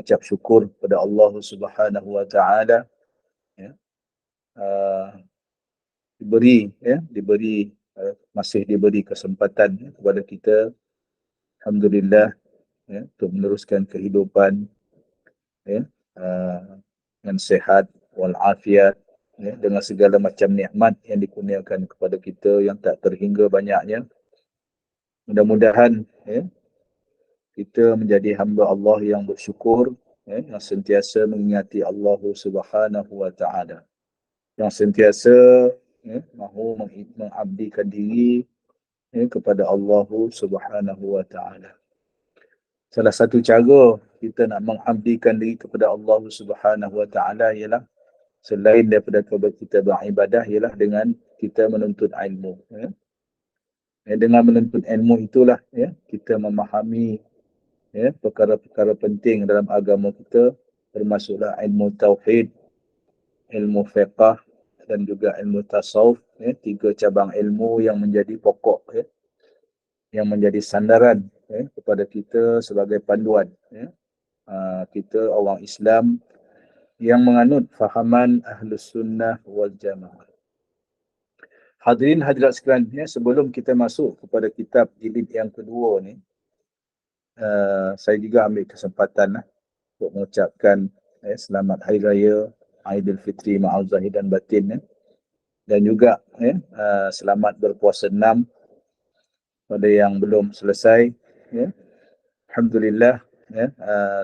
mengucap syukur kepada Allah Subhanahu wa taala, ya. Masih diberi kesempatan, ya, kepada kita, alhamdulillah, ya, untuk meneruskan kehidupan, ya, dengan sehat walafiat, ya, dengan segala macam nikmat yang dikurniakan kepada kita yang tak terhingga banyaknya. Mudah-mudahan, ya, kita menjadi hamba Allah yang bersyukur, ya, yang sentiasa mengingati Allah Subhanahu wa taala, yang sentiasa, ya, mahu mengabdikan diri, ya, kepada Allah Subhanahu wa taala. Salah satu cara kita nak mengabdikan diri kepada Allah Subhanahu wa taala ialah, selain daripada kita beribadah, ialah dengan kita menuntut ilmu, ya. Dengan menuntut ilmu itulah, ya, kita memahami, ya, perkara-perkara penting dalam agama kita, termasuklah ilmu tauhid, ilmu fiqh dan juga ilmu tasawuf, ya, 3 cabang ilmu yang menjadi pokok, ya, yang menjadi sandaran, ya, kepada kita sebagai panduan, ya. Kita orang Islam yang menganut fahaman Ahlus Sunnah wal Jamaah. Hadirin hadirat sekalian, ya, sebelum kita masuk kepada kitab jilid yang kedua ni, saya juga ambil kesempatan untuk mengucapkan, selamat Hari Raya Aidilfitri Ma'al Zahir dan Batin, ya. Dan juga, ya, selamat berpuasa 6 pada yang belum selesai, ya. Alhamdulillah, ya,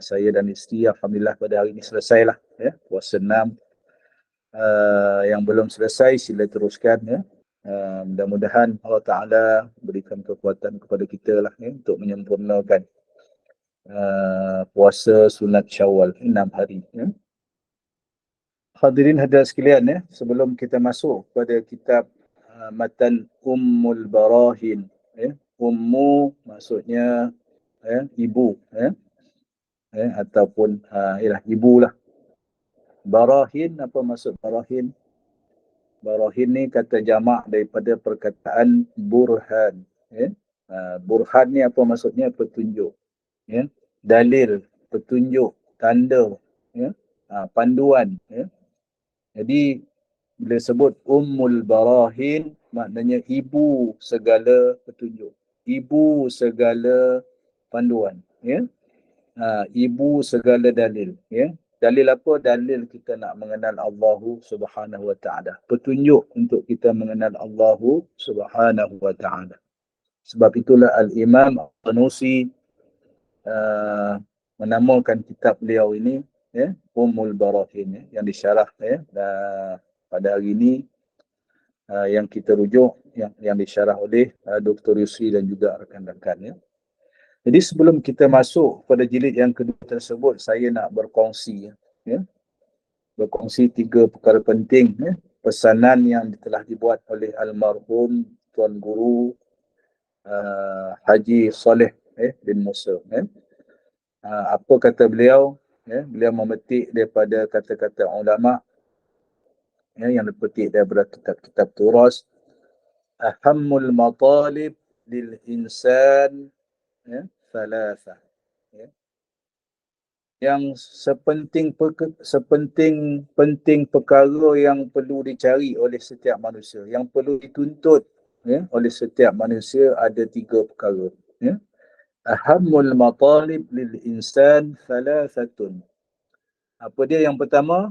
saya dan isteri alhamdulillah pada hari ini selesailah, ya, puasa 6. Yang belum selesai sila teruskan, ya. Mudah-mudahan Allah Ta'ala berikan kekuatan kepada kita lah, ya, untuk menyempurnakan puasa sunat Syawal 6 hari, ya. Hadirin hadirat sekalian, ya, sebelum kita masuk pada kitab matan Ummul Barahin, ya. Ummu maksudnya, ya, ibu, ya, ataupun ialah ibulah. Barahin, apa maksud barahin? Barahin ni kata jamak daripada perkataan burhan, ya. Burhan ni apa maksudnya? Petunjuk, ya. Dalil, petunjuk, tanda, ya. Panduan, ya. Jadi bila sebut Ummul Barahin, maknanya ibu segala petunjuk, ibu segala panduan, ya. Ibu segala dalil, ya. Dalil apa? Dalil kita nak mengenal Allah Subhanahu wa taala. Petunjuk untuk kita mengenal Allah Subhanahu wa taala. Sebab itulah Al-Imam Al-Tanusi menamakan kitab beliau ini, ya, Ummul Barahin, ya, yang disyarah, ya, pada hari ini, yang kita rujuk, yang disyarah oleh Dr. Yusri dan juga rakan-rakan, ya. Jadi sebelum kita masuk pada jilid yang kedua tersebut, saya nak berkongsi, ya, berkongsi 3 perkara penting, ya, pesanan yang telah dibuat oleh almarhum Tuan Guru Haji Saleh, bin Musa, ya. Apa kata beliau, ya, beliau memetik daripada kata-kata ulama, ya, yang dipetik daripada kitab-kitab turas. Ahammul matalib lil insan, ya, thalatha, ya. Yang penting perkara yang perlu dicari oleh setiap manusia, yang perlu dituntut, ya, oleh setiap manusia, ada 3 perkara, ya. Ahammul matalib lil insan thalathatun. Apa dia yang pertama?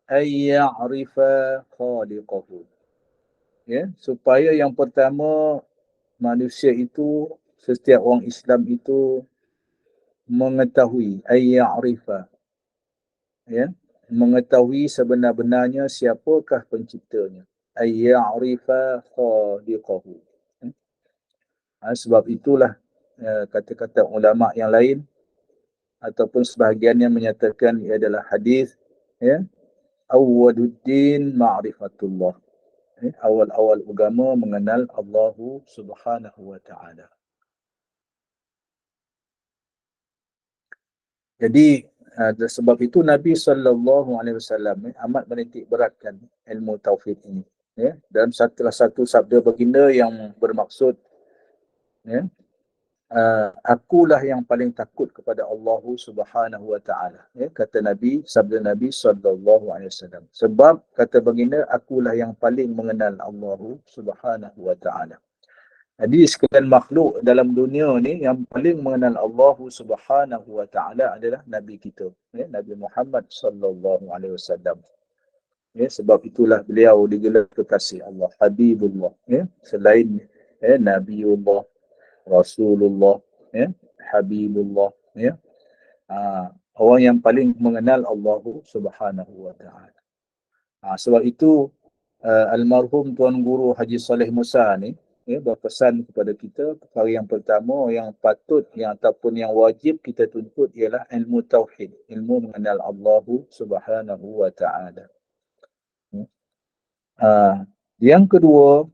Ay ya'rifa khaliqahu. Ya, supaya yang pertama manusia itu, setiap orang Islam itu mengetahui, ay ya'rifa, ya, mengetahui sebenar-benarnya siapakah penciptanya. Ay ya'rifa khaliqahu. Sebab itulah kata-kata ulama yang lain ataupun sebahagiannya menyatakan ia adalah hadis, ya, awwaluddin ma'rifatullah, ya, awal-awal agama mengenal Allah Subhanahu wa taala. Jadi sebab itu Nabi SAW amat menitik beratkan ilmu tauhid ini, ya. Dan salah satu sabda baginda yang bermaksud, ya, akulah yang paling takut kepada Allah Subhanahu wa taala. Ya, kata Nabi, sabda Nabi sallallahu alaihi wasallam. Sebab kata baginda, akulah yang paling mengenal Allah Subhanahu wa taala. Jadi sekalian makhluk dalam dunia ni yang paling mengenal Allah Subhanahu wa taala adalah Nabi kita, ya, Nabi Muhammad sallallahu alaihi wasallam. Ya, sebab itulah beliau digelar kekasih Allah, Habibullah, ya, selain Nabiullah, Rasulullah, ya, Habibullah, ya. Orang yang paling mengenal Allah Subhanahu wa taala. Sebab itu almarhum Tuan Guru Haji Saleh Musa ni, ya, berpesan kepada kita, perkara yang pertama yang patut, yang ataupun yang wajib kita tuntut ialah ilmu tauhid, ilmu mengenal Allah Subhanahu wa taala. Yang kedua,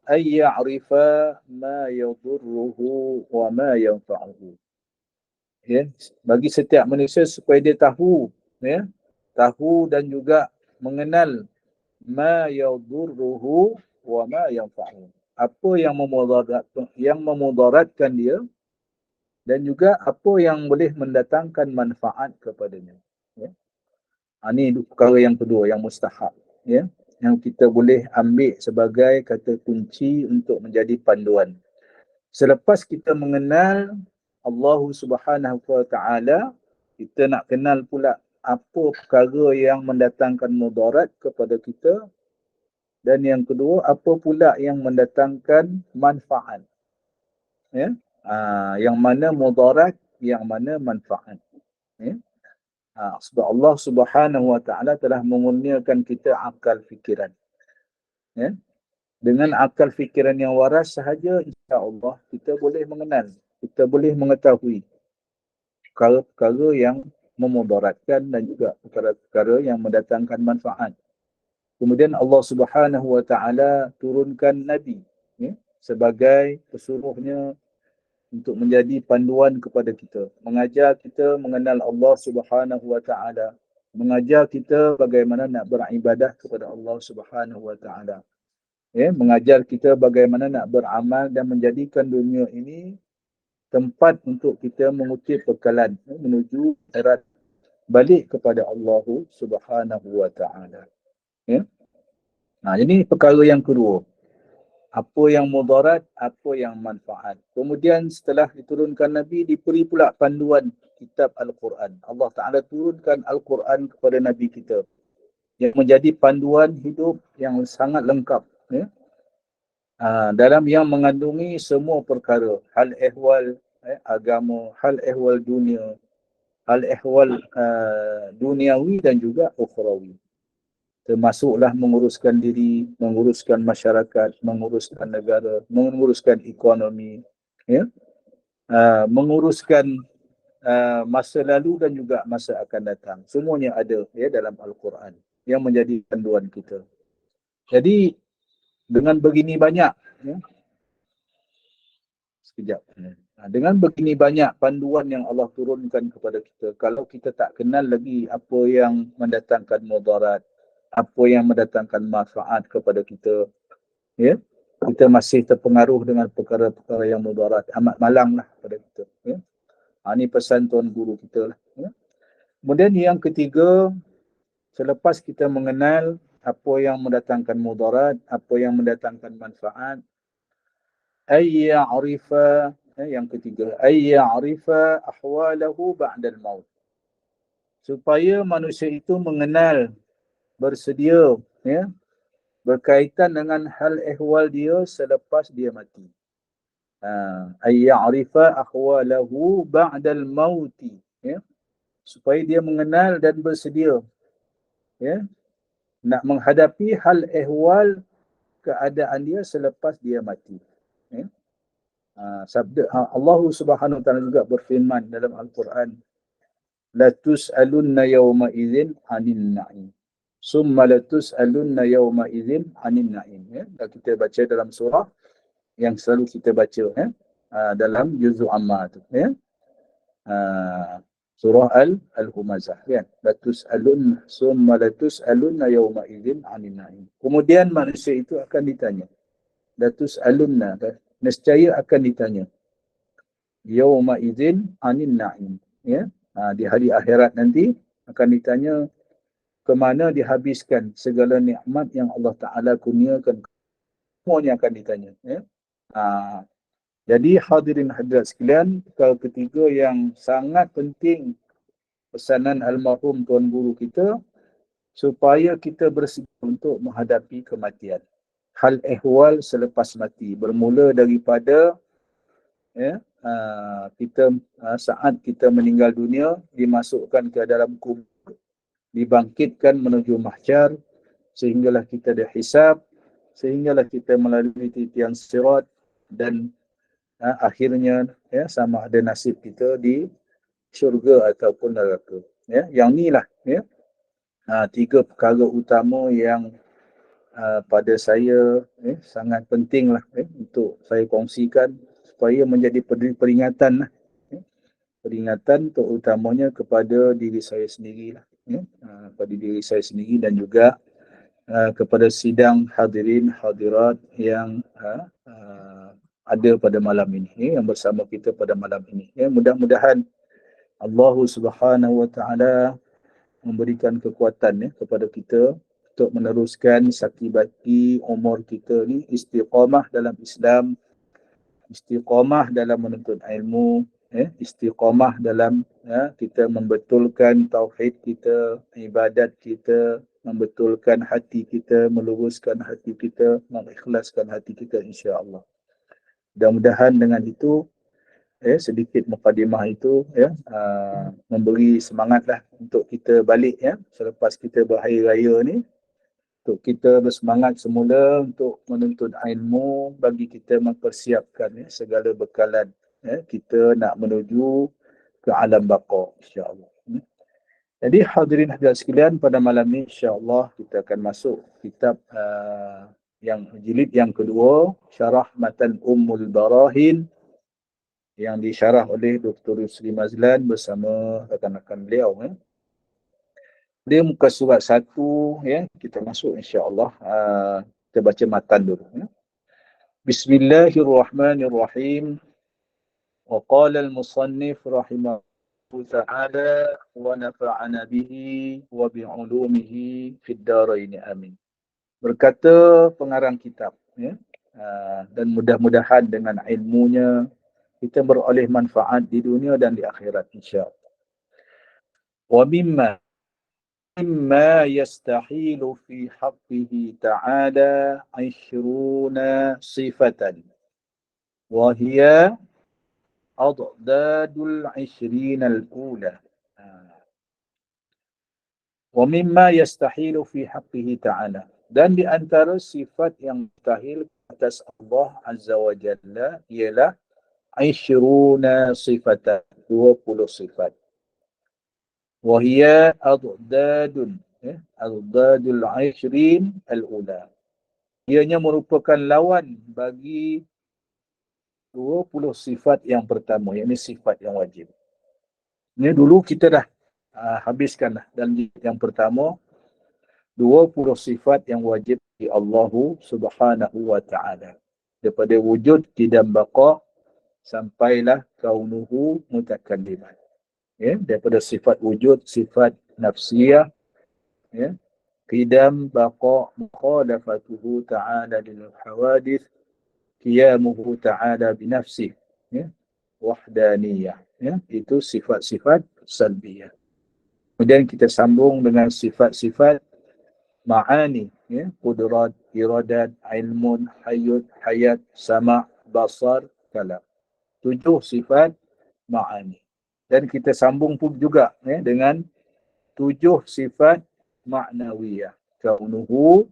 ay ya'rifa ma yadurruhu wa ma yanfa'uhu. Ya, bagi setiap manusia supaya dia tahu, ya, tahu dan juga mengenal ma yadurruhu wa ma yanfa'uhu. Apa yang memudaratkan dia dan juga apa yang boleh mendatangkan manfaat kepadanya. Ya. Ini perkara yang kedua, yang mustahab, ya, yang kita boleh ambil sebagai kata kunci untuk menjadi panduan. Selepas kita mengenal Allah Subhanahu wa taala, kita nak kenal pula apa perkara yang mendatangkan mudarat kepada kita, dan yang kedua, apa pula yang mendatangkan manfaat. Ya. Yang mana mudarat, yang mana manfaat. Ya. Sebab Allah Subhanahu wa taala telah mengurniakan kita akal fikiran. Ya. Dengan akal fikiran yang waras sahaja, insya-Allah kita boleh mengenal, kita boleh mengetahui perkara-perkara yang memudaratkan dan juga perkara-perkara yang mendatangkan manfaat. Kemudian Allah Subhanahu wa taala turunkan nabi, ya, sebagai pesuruhnya untuk menjadi panduan kepada kita, mengajar kita mengenal Allah Subhanahu wa taala, mengajar kita bagaimana nak beribadah kepada Allah Subhanahu wa taala. Ya, mengajar kita bagaimana nak beramal dan menjadikan dunia ini tempat untuk kita mengutip bekalan, ya, menuju akhirat, balik kepada Allah Subhanahu wa taala. Ya. Jadi perkara yang kedua, apa yang mudarat, apa yang manfaat. Kemudian setelah diturunkan Nabi, diberi pula panduan kitab Al-Quran. Allah Ta'ala turunkan Al-Quran kepada Nabi kita, yang menjadi panduan hidup yang sangat lengkap, ya. Dalam yang mengandungi semua perkara, hal ehwal agama, hal ehwal dunia, hal ehwal duniawi dan juga ukhrawi. Termasuklah menguruskan diri, menguruskan masyarakat, menguruskan negara, menguruskan ekonomi, ya, menguruskan masa lalu dan juga masa akan datang. Semuanya ada, ya, dalam Al-Quran yang menjadi panduan kita. Jadi dengan begini banyak, ya, sekejap. Dengan begini banyak panduan yang Allah turunkan kepada kita, kalau kita tak kenal lagi apa yang mendatangkan mudarat, apa yang mendatangkan manfaat kepada kita, ya, kita masih terpengaruh dengan perkara-perkara yang mudarat, amat malanglah pada kita, ya. Ini pesan Tuan Guru kita lah, ya. Kemudian yang ketiga, selepas kita mengenal apa yang mendatangkan mudarat, apa yang mendatangkan manfaat, yang ketiga, ya'rifa ahwalahu ba'dal maut. Supaya manusia itu mengenal, bersedia, ya, berkaitan dengan hal ehwal dia selepas dia mati. Ya'rifa ahwalahu ba'dal mauti, ya. Supaya dia mengenal dan bersedia, ya, nak menghadapi hal ehwal keadaan dia selepas dia mati. Ya. Sabda Allah Subhanahu wa taala juga berfirman dalam Al-Quran, la tus'alunna yawma idzin 'anil na'im. Summa la tus'alunna yawma idzin 'anil na'im. Ya, kita baca dalam surah yang selalu kita baca, ya, dalam juzuk Amma tu, ya. Surah Al-Humazah, kan. La tus'alun summa la tus'alunna yawma idzin 'anil na'im. Kemudian manusia itu akan ditanya. La tus'alunna, nescaya akan ditanya. yauma idzin anin na'im. Ya. Di hari akhirat nanti akan ditanya ke mana dihabiskan segala nikmat yang Allah Ta'ala kurniakan. Semuanya akan ditanya. Ya. Jadi hadirin hadirat sekalian, perkara ketiga yang sangat penting pesanan almarhum Tuan Guru kita, supaya kita bersedia untuk menghadapi kematian. Hal ehwal selepas mati bermula daripada kita saat kita meninggal dunia, dimasukkan ke dalam kubur, dibangkitkan menuju mahsyar, sehinggalah kita dihisab, sehinggalah kita melalui titian sirat, dan akhirnya sama ada nasib kita di syurga ataupun neraka. Yang inilah tiga perkara utama yang pada saya sangat pentinglah untuk saya kongsikan supaya menjadi peringatan lah. Peringatan terutamanya kepada diri saya sendiri lah. Pada diri saya sendiri dan juga kepada sidang hadirin hadirat yang ada pada malam ini, yang bersama kita pada malam ini. Mudah-mudahan Allah Subhanahu Wa Taala memberikan kekuatan kepada kita untuk meneruskan sakit umur kita ni, istiqamah dalam Islam, istiqamah dalam menuntut ilmu, istiqamah dalam kita membetulkan tauhid kita, ibadat kita, membetulkan hati kita, meluruskan hati kita, mengikhlaskan hati kita, insya-Allah. Mudah-mudahan dengan itu sedikit mukadimah itu memberi semangatlah untuk kita balik selepas kita berhari raya ni, untuk kita bersemangat semula untuk menuntut ilmu, bagi kita mempersiapkan segala bekalan kita nak menuju ke alam baqa, insya-Allah. Jadi hadirin hadirat sekalian, pada malam ni insya-Allah kita akan masuk kitab yang jilid yang kedua, Syarah Matan Ummul Barahin, yang disyarah oleh Dr. Yusri Mazlan bersama rakan-rakan beliau. Dia muka surat 1, kita masuk insya-Allah. Kita baca matan dulu. Bismillahirrahmanirrahim. Wa qala al-musannif rahimahullahu ta'ala wa nafa'ana bihi wa bi'ulumihi fid darain amin. Berkata pengarang kitab, dan mudah-mudahan dengan ilmunya kita beroleh manfaat di dunia dan di akhirat, insya-Allah. Wa mimma yastahilu fi haqqihi ta'ala 20 sifatan wa hiya adadul 20 al-ula. Wa mimma yastahilu fi haqqihi ta'ala, dan di antara sifat yang mustahil atas Allah Azza wa Jalla ialah 20 sifatan, 20 sifat. Wahia adadul 20 al-ula. Ianya merupakan lawan bagi 20 sifat yang pertama, yakni sifat yang wajib. Ini dulu kita dah habiskan dalam yang pertama 20 sifat yang wajib di Allah Subhanahu wa Ta'ala. Daripada wujud, qidam, baqa, sampailah kaunuhu mutakalliman. Daripada sifat wujud, sifat nafsiyah, qidam, baqa, mukhalafatuhu ta'ala lil hawadith, qiyamuhu ta'ala binafsih, wahdaniyah. Itu sifat-sifat salbiyah. Kemudian kita sambung dengan sifat-sifat ma'ani, qudrat, iradat, ilmun, hayat, sama', basar, kalam. 7 sifat ma'ani. Dan kita sambung pun juga dengan 7 sifat ma'nawiyah. Kaunuhu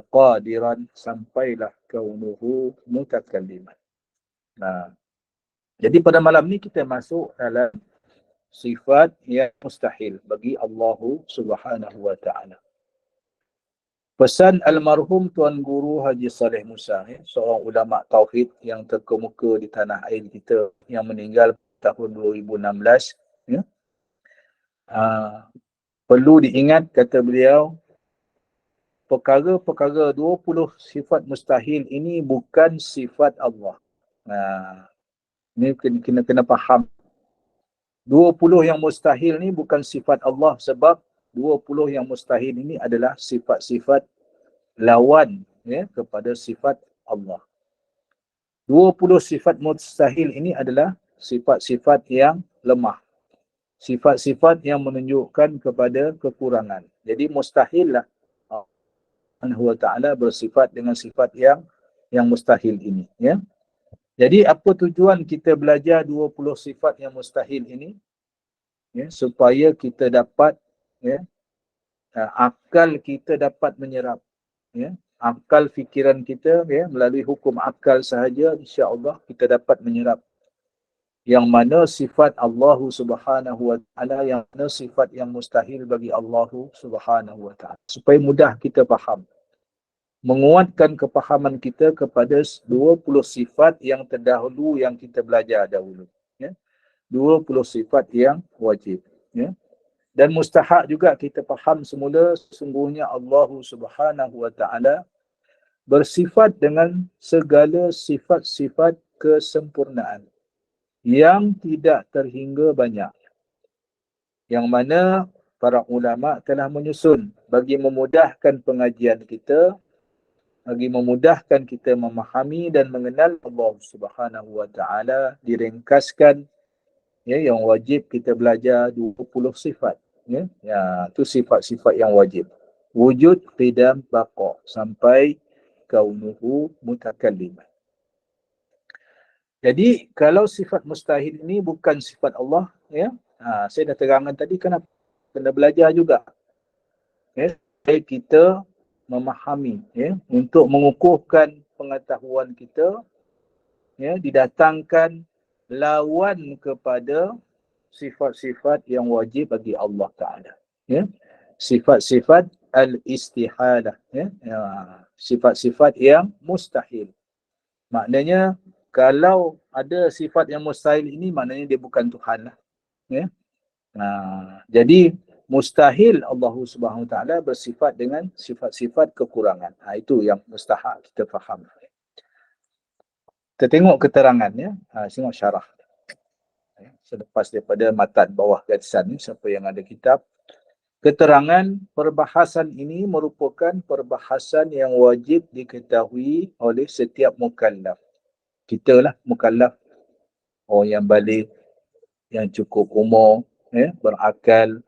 qadiran, sampailah kaunuhu mutakalliman. Jadi pada malam ni kita masuk dalam sifat yang mustahil bagi Allah Subhanahu wa Ta'ala. Pesan almarhum Tuan Guru Haji Saleh Musa, seorang ulama tauhid yang terkemuka di tanah air kita, yang meninggal tahun 2016. Perlu diingat, kata beliau, perkara-perkara 20 sifat mustahil ini bukan sifat Allah. Ini kena faham. 20 yang mustahil ni bukan sifat Allah, sebab 20 yang mustahil ini adalah sifat-sifat lawan kepada sifat Allah. 20 sifat mustahil ini adalah sifat-sifat yang lemah. Sifat-sifat yang menunjukkan kepada kekurangan. Jadi mustahil lah Allah Subhanahu wa ta'ala bersifat dengan sifat yang mustahil ini. Ya. Jadi apa tujuan kita belajar 20 sifat yang mustahil ini? Supaya kita dapat akal kita dapat menyerap, akal fikiran kita melalui hukum akal sahaja, insya-Allah kita dapat menyerap yang mana sifat Allah Subhanahu wa taala, yang mana sifat yang mustahil bagi Allah Subhanahu wa taala, supaya mudah kita faham, menguatkan kepahaman kita kepada 20 sifat yang terdahulu yang kita belajar dahulu. 20 sifat yang wajib. Dan mustahak juga kita faham semula, sesungguhnya Allah Subhanahu wa taala bersifat dengan segala sifat-sifat kesempurnaan yang tidak terhingga banyak. Yang mana para ulama telah menyusun bagi memudahkan pengajian kita, bagi memudahkan kita memahami dan mengenal Allah Subhanahu wa taala, diringkaskan yang wajib kita belajar 20 sifat. Itu sifat-sifat yang wajib. Wujud, qidam, baqa, sampai kaunuhu mutakallim. Jadi kalau sifat mustahil ini bukan sifat Allah, saya dah terangkan tadi, kenapa kena belajar juga. Supaya kita memahami, untuk mengukuhkan pengetahuan kita, didatangkan lawan kepada sifat-sifat yang wajib bagi Allah Ta'ala. Sifat-sifat al-istihadah. Sifat-sifat yang mustahil. Maknanya, kalau ada sifat yang mustahil ini, maknanya dia bukan Tuhan lah. Jadi, mustahil Allah Subhanahu Wa Ta'ala bersifat dengan sifat-sifat kekurangan. Itu yang mustahil kita faham. Kita tengok keterangannya, tengok syarah. Selepas daripada matan bawah garisan ni, siapa yang ada kitab. Keterangan perbahasan ini merupakan perbahasan yang wajib diketahui oleh setiap mukallaf. Kita lah mukallaf, orang yang balik, yang cukup umur, berakal,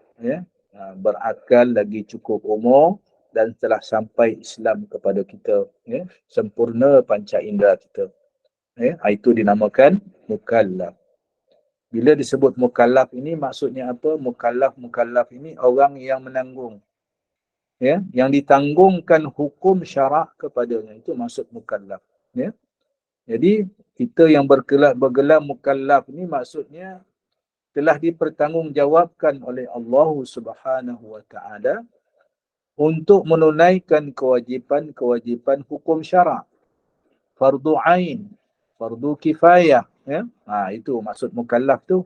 berakal lagi cukup umur dan telah sampai Islam kepada kita, sempurna panca indera kita. Itu dinamakan mukallaf. Bila disebut mukallaf ini maksudnya apa? Mukallaf ini orang yang menanggung. Yang ditanggungkan hukum syarak kepadanya. Itu maksud mukallaf. Jadi kita yang bergelar mukallaf ini maksudnya telah dipertanggungjawabkan oleh Allah Subhanahu wa taala untuk menunaikan kewajipan hukum syarak. Fardu ain, fardu kifayah. Itu maksud mukallaf tu.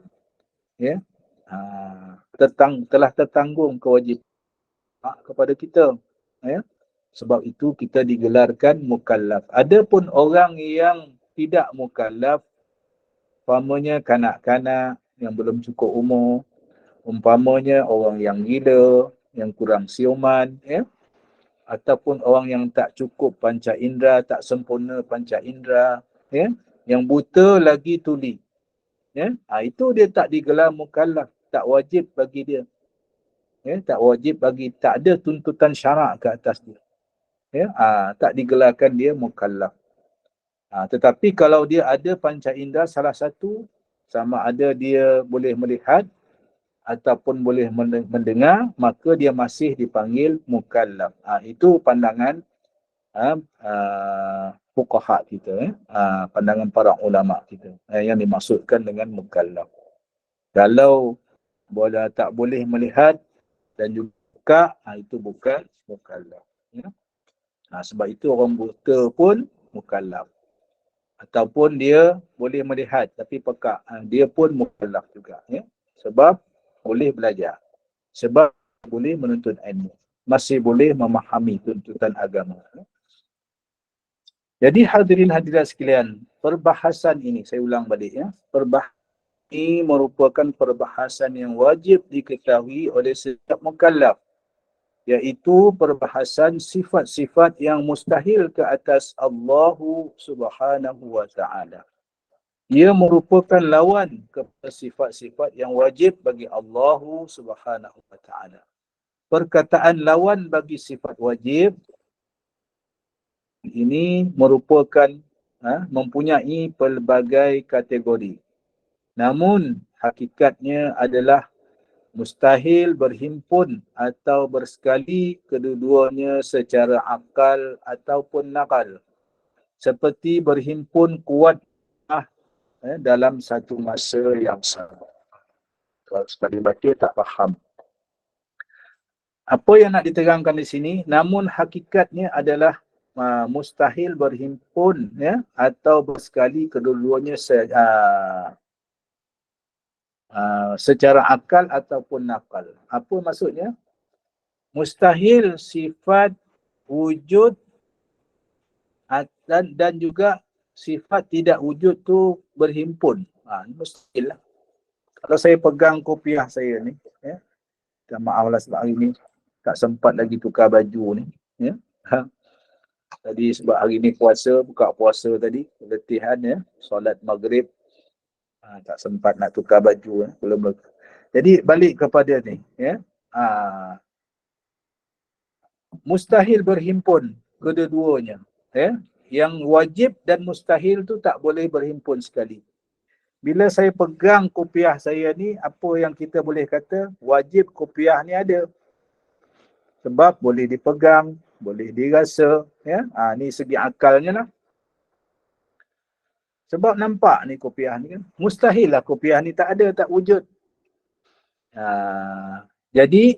Telah tertanggung kewajipan kepada kita. Sebab itu kita digelarkan mukallaf. Adapun orang yang tidak mukallaf, umpamanya kanak-kanak yang belum cukup umur, umpamanya orang yang gila, yang kurang siuman, ataupun orang yang tak cukup panca indera, tak sempurna panca indera, yang buta lagi tuli. Itu dia tak digelar mukallaf, tak wajib bagi dia. Tak wajib bagi, tak ada tuntutan syarak ke atas dia. Tak digelarkan dia mukallaf. Tetapi kalau dia ada panca indera salah satu, sama ada dia boleh melihat ataupun boleh mendengar, maka dia masih dipanggil mukallaf. Itu pandangan fuqaha kita, pandangan para ulama kita, yang dimaksudkan dengan mukallaf. Kalau tak boleh melihat dan juga itu bukan mukallaf. Sebab itu orang buta pun mukallaf. Ataupun dia boleh melihat tapi pekak, dia pun mukallaf juga. Sebab boleh belajar. Sebab boleh menuntut ilmu. Masih boleh memahami tuntutan agama. Jadi hadirin hadirat sekalian, perbahasan ini, saya ulang balik ya, perbahasan ini merupakan perbahasan yang wajib diketahui oleh setiap mukallaf, iaitu perbahasan sifat-sifat yang mustahil ke atas Allah Subhanahu wa taala. Ia merupakan lawan kepada sifat-sifat yang wajib bagi Allah Subhanahu wa taala. Perkataan lawan bagi sifat wajib ini merupakan mempunyai pelbagai kategori. Namun hakikatnya adalah mustahil berhimpun atau bersekali kedua-duanya secara akal ataupun nakal. Seperti berhimpun kuat dalam satu masa yang sama. Kalau sekali baca tak faham. Apa yang nak diterangkan di sini, namun hakikatnya adalah mustahil berhimpun atau bersekali kedua-duanya secara akal ataupun nakal. Apa maksudnya? Mustahil sifat wujud dan juga sifat tidak wujud tu berhimpun. Mustahil lah. Kalau saya pegang kopiah saya ni, maaf lah sebab hari ni tak sempat lagi tukar baju ni. Tadi sebab hari ni puasa, buka puasa tadi, letihan solat maghrib, tak sempat nak tukar baju. Jadi balik kepada ni, mustahil berhimpun kedua-duanya. Yang wajib dan mustahil tu tak boleh berhimpun sekali. Bila saya pegang kopiah saya ni, apa yang kita boleh kata, wajib kopiah ni ada. Sebab boleh dipegang, boleh dirasa, ni segi akalnya lah. Sebab nampak ni kopiah ni kan, mustahil lah kopiah ni tak ada, tak wujud. Jadi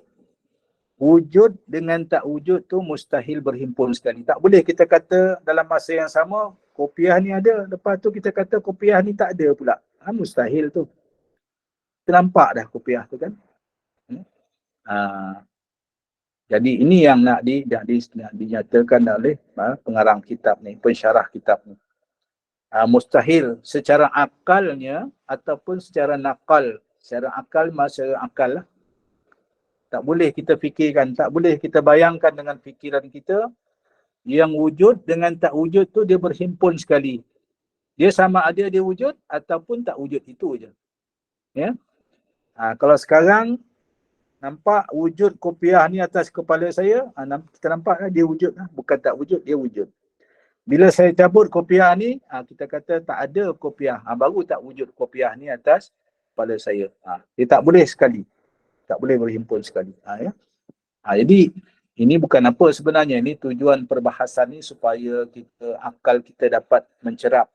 wujud dengan tak wujud tu mustahil berhimpun sekali. Tak boleh kita kata dalam masa yang sama kopiah ni ada, lepas tu kita kata kopiah ni tak ada pula. Mustahil tu. Kita nampak dah kopiah tu kan. Jadi ini yang nak dinyatakan oleh pengarang kitab ni, pensyarah kitab ni. Mustahil secara akalnya ataupun secara nakal. Secara akal, secara akal lah. Tak boleh kita fikirkan, tak boleh kita bayangkan dengan fikiran kita yang wujud dengan tak wujud tu dia berhimpun sekali. Dia sama ada dia wujud ataupun tak wujud, itu je. Kalau sekarang nampak wujud kopiah ni atas kepala saya, kita nampak dia wujud lah. Bukan tak wujud, dia wujud. Bila saya cabut kopiah ni, kita kata tak ada kopiah. Baru tak wujud kopiah ni atas kepala saya. Dia tak boleh sekali. Tak boleh berhimpun sekali. Jadi ini bukan apa sebenarnya. Ini tujuan perbahasan ni supaya akal kita dapat mencerap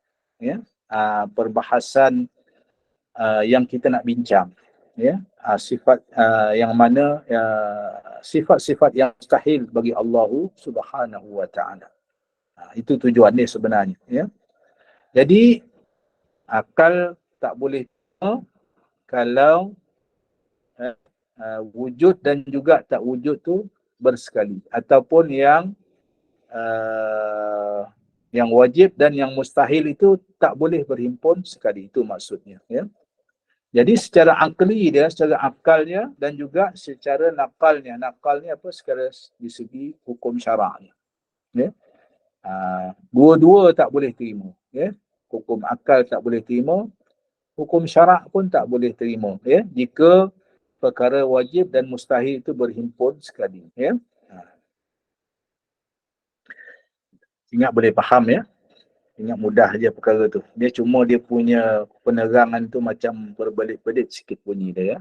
perbahasan yang kita nak bincang. Sifat yang mana sifat-sifat yang mustahil bagi Allah Subhanahu wa taala. Itu tujuan dia sebenarnya. Jadi akal tak boleh kalau wujud dan juga tak wujud tu bersekali, ataupun yang wajib dan yang mustahil itu tak boleh berhimpun sekali. Itu maksudnya. Jadi secara akli dia, secara akalnya dan juga secara nakalnya. Nakalnya apa? Secara di segi hukum syaraknya. Dua-dua tak boleh terima. Hukum akal tak boleh terima, hukum syarak pun tak boleh terima. Jika perkara wajib dan mustahil itu berhimpun sekali. Ingat boleh faham Ingat mudah je perkara tu. Dia cuma dia punya penerangan tu macam berbelit-belit sikit bunyi dia.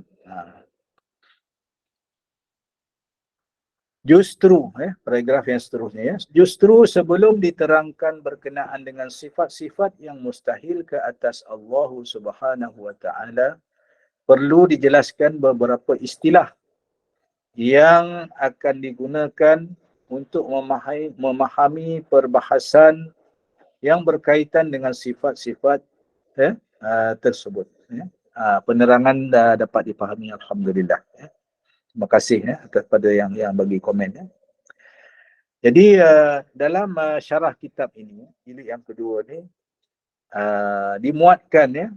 Justru, paragraf yang seterusnya. Justru sebelum diterangkan berkenaan dengan sifat-sifat yang mustahil ke atas Allah Subhanahu wa taala, perlu dijelaskan beberapa istilah yang akan digunakan untuk memahami perbahasan yang berkaitan dengan sifat-sifat tersebut. Penerangan dapat dipahami, alhamdulillah. Terima kasih kepada yang bagi komen. Jadi dalam syarah kitab ini, jilid yang kedua ni, dimuatkan ya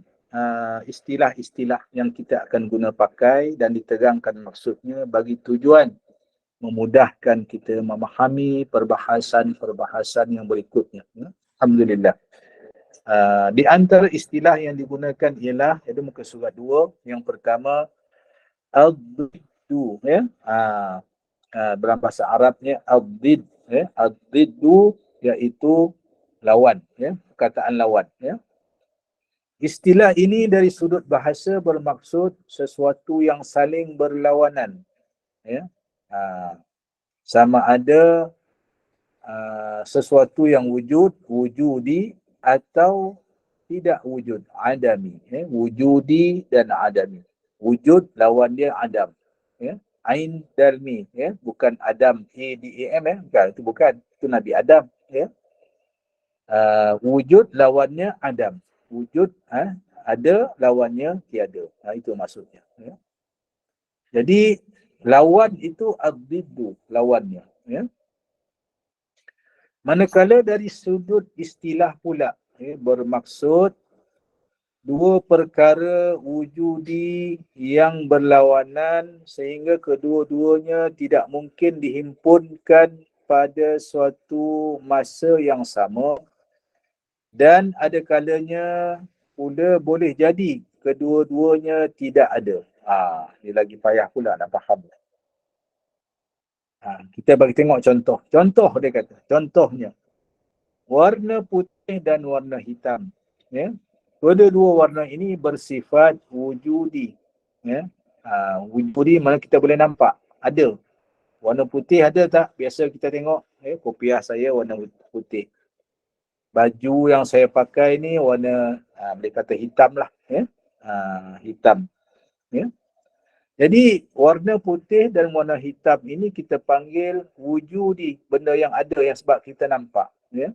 istilah-istilah yang kita akan guna pakai dan diterangkan maksudnya bagi tujuan memudahkan kita memahami perbahasan-perbahasan yang berikutnya. Ya. Alhamdulillah. Di antara istilah yang digunakan ialah, iaitu muka surat 2, yang pertama ad-diddu ya. Dalam bahasa Arabnya ad-didd ya. Ad-diddu iaitu lawan ya, perkataan lawan ya. Istilah ini dari sudut bahasa bermaksud sesuatu yang saling berlawanan ya. Sama ada sesuatu yang wujudi atau tidak wujud, adami ya. Wujudi dan adami. Wujud lawan dia adam ya. Ain dalmi ya, bukan Adam ADAM ya, bukan, itu bukan, itu Nabi Adam ya. Wujud lawannya adam, wujud ada lawannya tiada, itu maksudnya ya. Jadi lawan itu ad-diddu, lawannya ya. Manakala dari sudut istilah pula ya, bermaksud dua perkara wujudi yang berlawanan sehingga kedua-duanya tidak mungkin dihimpunkan pada suatu masa yang sama, dan ada kalanya pula boleh jadi kedua-duanya tidak ada. Dia lagi payah pula nak faham. Kita bagi tengok contoh. Contoh dia kata, contohnya warna putih dan warna hitam ya. Kedua-dua warna ini bersifat wujudi ya. Wujudi mana kita boleh nampak, ada. Warna putih ada tak? Biasa kita tengok kopiah saya warna putih. Baju yang saya pakai ni warna boleh kata hitam lah ya. Hitam ya. Jadi warna putih dan warna hitam ini kita panggil wujudi, benda yang ada, yang sebab kita nampak ya.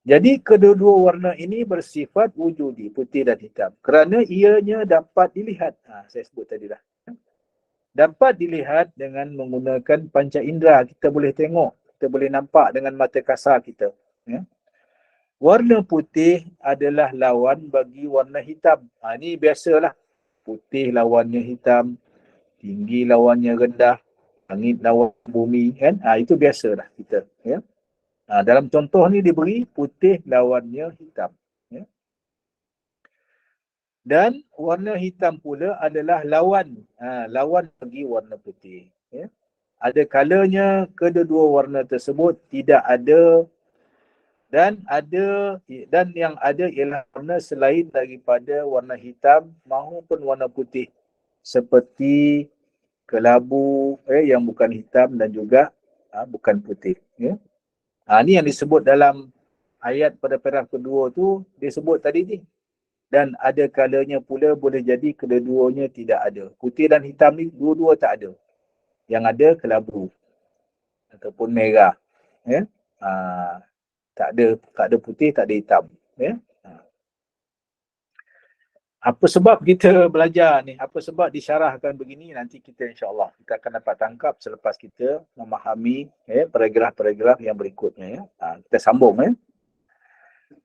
Jadi kedua-dua warna ini bersifat wujudi, putih dan hitam, kerana ianya dapat dilihat. Saya sebut tadi dah. Dapat dilihat dengan menggunakan panca indera. Kita boleh tengok, kita boleh nampak dengan mata kasar kita ya. Warna putih adalah lawan bagi warna hitam. Ini biasalah. Putih lawannya hitam, tinggi lawannya rendah, langit lawan bumi kan. Itu biasalah kita ya. Dalam contoh ni diberi putih lawannya hitam ya. Dan warna hitam pula adalah lawan lawan bagi warna putih ya. Ada kalanya kedua-dua warna tersebut tidak ada, dan yang ada ialah warna selain daripada warna hitam maupun warna putih, seperti kelabu yang bukan hitam dan juga bukan putih ya. Ni yang disebut dalam ayat pada paragraf kedua tu, disebut tadi ni. Dan ada kalanya pula boleh jadi kedua-duanya tidak ada. Putih dan hitam ni dua-dua tak ada. Yang ada kelabu ataupun merah ya. Tak ada putih, tak ada hitam ya. Apa sebab kita belajar ni? Apa sebab disyarahkan begini? Nanti kita insya-Allah kita akan dapat tangkap selepas kita memahami paragraf-paragraf yang berikutnya ya. Kita sambung ya.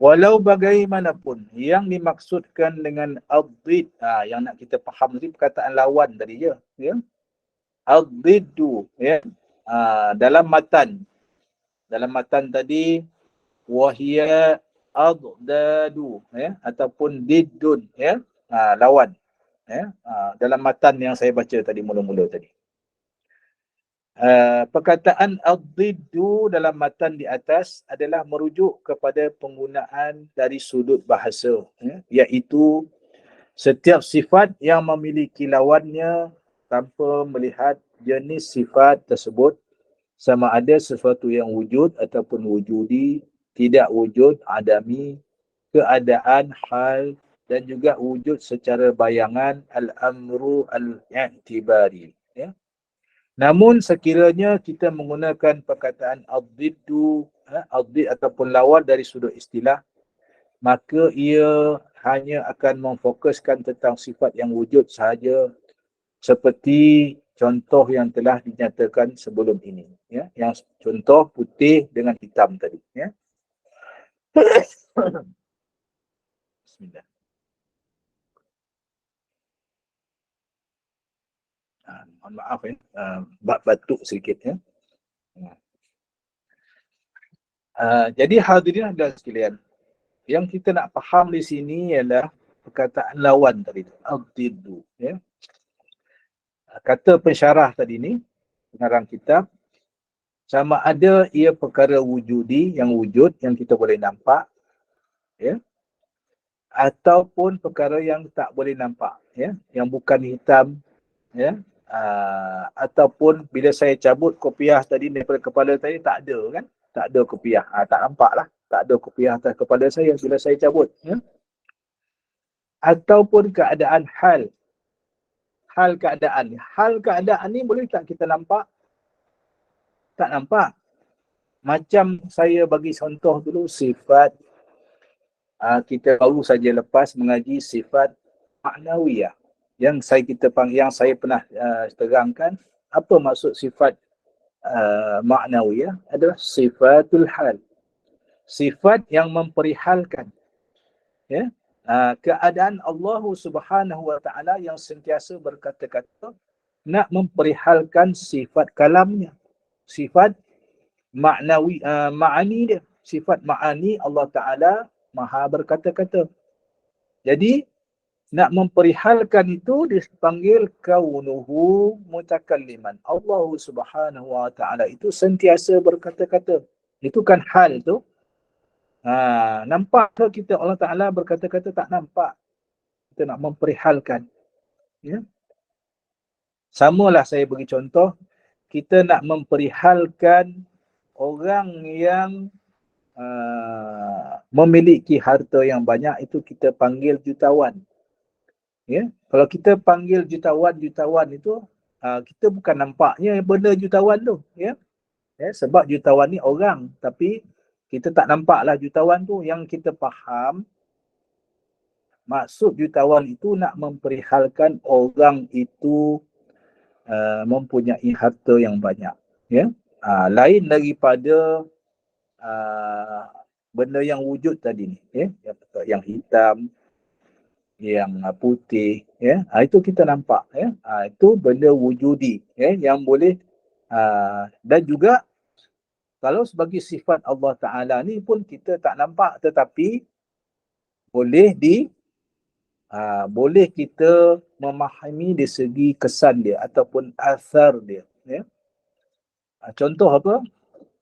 Walau bagaimanapun yang dimaksudkan dengan ad-didd, yang nak kita faham tadi perkataan lawan tadi je ya. Ad-diddu ya. Dalam matan tadi wahia adadu ya, ataupun diddun ya, lawan ya. Dalam matan yang saya baca tadi mula-mula tadi, perkataan ad-diddu dalam matan di atas adalah merujuk kepada penggunaan dari sudut bahasa ya, iaitu setiap sifat yang memiliki lawannya tanpa melihat jenis sifat tersebut, sama ada sesuatu yang wujud ataupun wujudi, tidak wujud, adami, keadaan, hal, dan juga wujud secara bayangan, al-amru al-i'tibari ya. Namun sekiranya kita menggunakan perkataan ad-diddu, ad-didd ataupun lawan dari sudut istilah, maka ia hanya akan memfokuskan tentang sifat yang wujud sahaja, seperti contoh yang telah dinyatakan sebelum ini, ya, yang contoh putih dengan hitam tadi, ya. Bismillah. Mohon maaf ya, batuk sedikit ya. Jadi hadirin dan sekalian, yang kita nak faham di sini ialah perkataan lawan tadi tu, al-diddu, ya. Kata pensyarah tadi ni, pengarang kitab, sama ada ia perkara wujudi, yang wujud, yang kita boleh nampak, ya, ataupun perkara yang tak boleh nampak, ya, yang bukan hitam, ya, ataupun bila saya cabut kopiah tadi daripada kepala tadi tak ada kan, tak ada kopiah, tak nampak lah, tak ada kopiah atas kepala saya bila saya cabut, ya. Ataupun keadaan hal keadaan ni boleh tak kita nampak? Tak nampak. Macam saya bagi contoh dulu, sifat kita baru saja lepas mengaji sifat maknawiyah. Yang saya pernah terangkan, apa maksud sifat maknawiyah? Adalah sifatul hal. Sifat yang memperihalkan, ya. Keadaan Allah Subhanahu wa taala yang sentiasa berkata-kata nak memperihalkan sifat kalamnya, sifat maknawi, ma'ani dia, sifat ma'ani Allah Ta'ala maha berkata-kata. Jadi nak memperihalkan itu dipanggil kaunuhu mutakalliman. Allah Subhanahu wa Ta'ala itu sentiasa berkata-kata. Itu kan hal tu. Nampak ke kita Allah Ta'ala berkata-kata? Tak nampak. Kita nak memperihalkan, ya. Samalah saya bagi contoh, kita nak memperihalkan orang yang memiliki harta yang banyak, itu kita panggil jutawan, ya. Kalau kita panggil jutawan itu, kita bukan nampaknya benda jutawan tu, ya. Sebab jutawan ni orang, tapi kita tak nampaklah jutawan tu. Yang kita faham, maksud jutawan itu nak memperihalkan orang itu mempunyai harta yang banyak, ya. Lain daripada benda yang wujud tadi ni, ya, yang hitam, yang putih, ya. Itu kita nampak, ya. Itu benda wujudi, ya, yang boleh dan juga kalau sebagai sifat Allah Ta'ala ni pun kita tak nampak, tetapi boleh kita memahami dari segi kesan dia ataupun asar dia, ya. Contoh apa?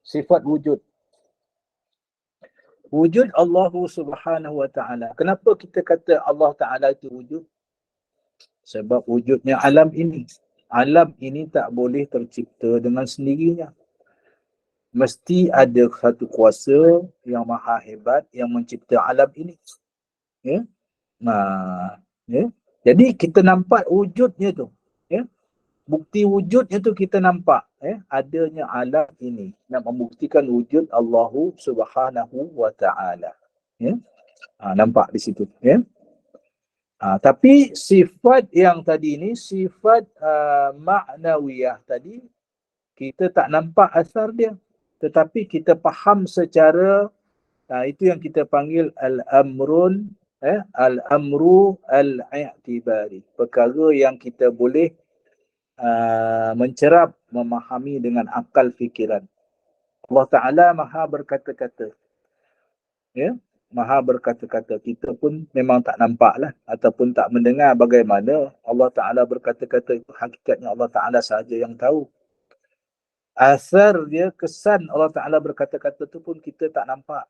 Sifat wujud. Wujud Allah Subhanahu wa Ta'ala. Kenapa kita kata Allah Ta'ala itu wujud? Sebab wujudnya alam ini. Alam ini tak boleh tercipta dengan sendirinya. Mesti ada satu kuasa yang maha hebat yang mencipta alam ini, ya. Ya. Jadi kita nampak wujudnya tu, ya. Bukti wujudnya tu kita nampak, ya, adanya alam ini. Nak membuktikan wujud Allah Subhanahu wa Ta'ala, ya. Nampak di situ, ya. Tapi sifat yang tadi ni, sifat maknawiyah tadi, kita tak nampak asar dia, tetapi kita faham secara, itu yang kita panggil al-amru al-i'tibari. Perkara yang kita boleh mencerap, memahami dengan akal fikiran. Allah Ta'ala maha berkata-kata, ya, maha berkata-kata. Kita pun memang tak nampak lah, ataupun tak mendengar bagaimana Allah Ta'ala berkata-kata. Itu hakikatnya Allah Ta'ala sahaja yang tahu. Asar dia, kesan Allah Ta'ala berkata-kata tu pun kita tak nampak,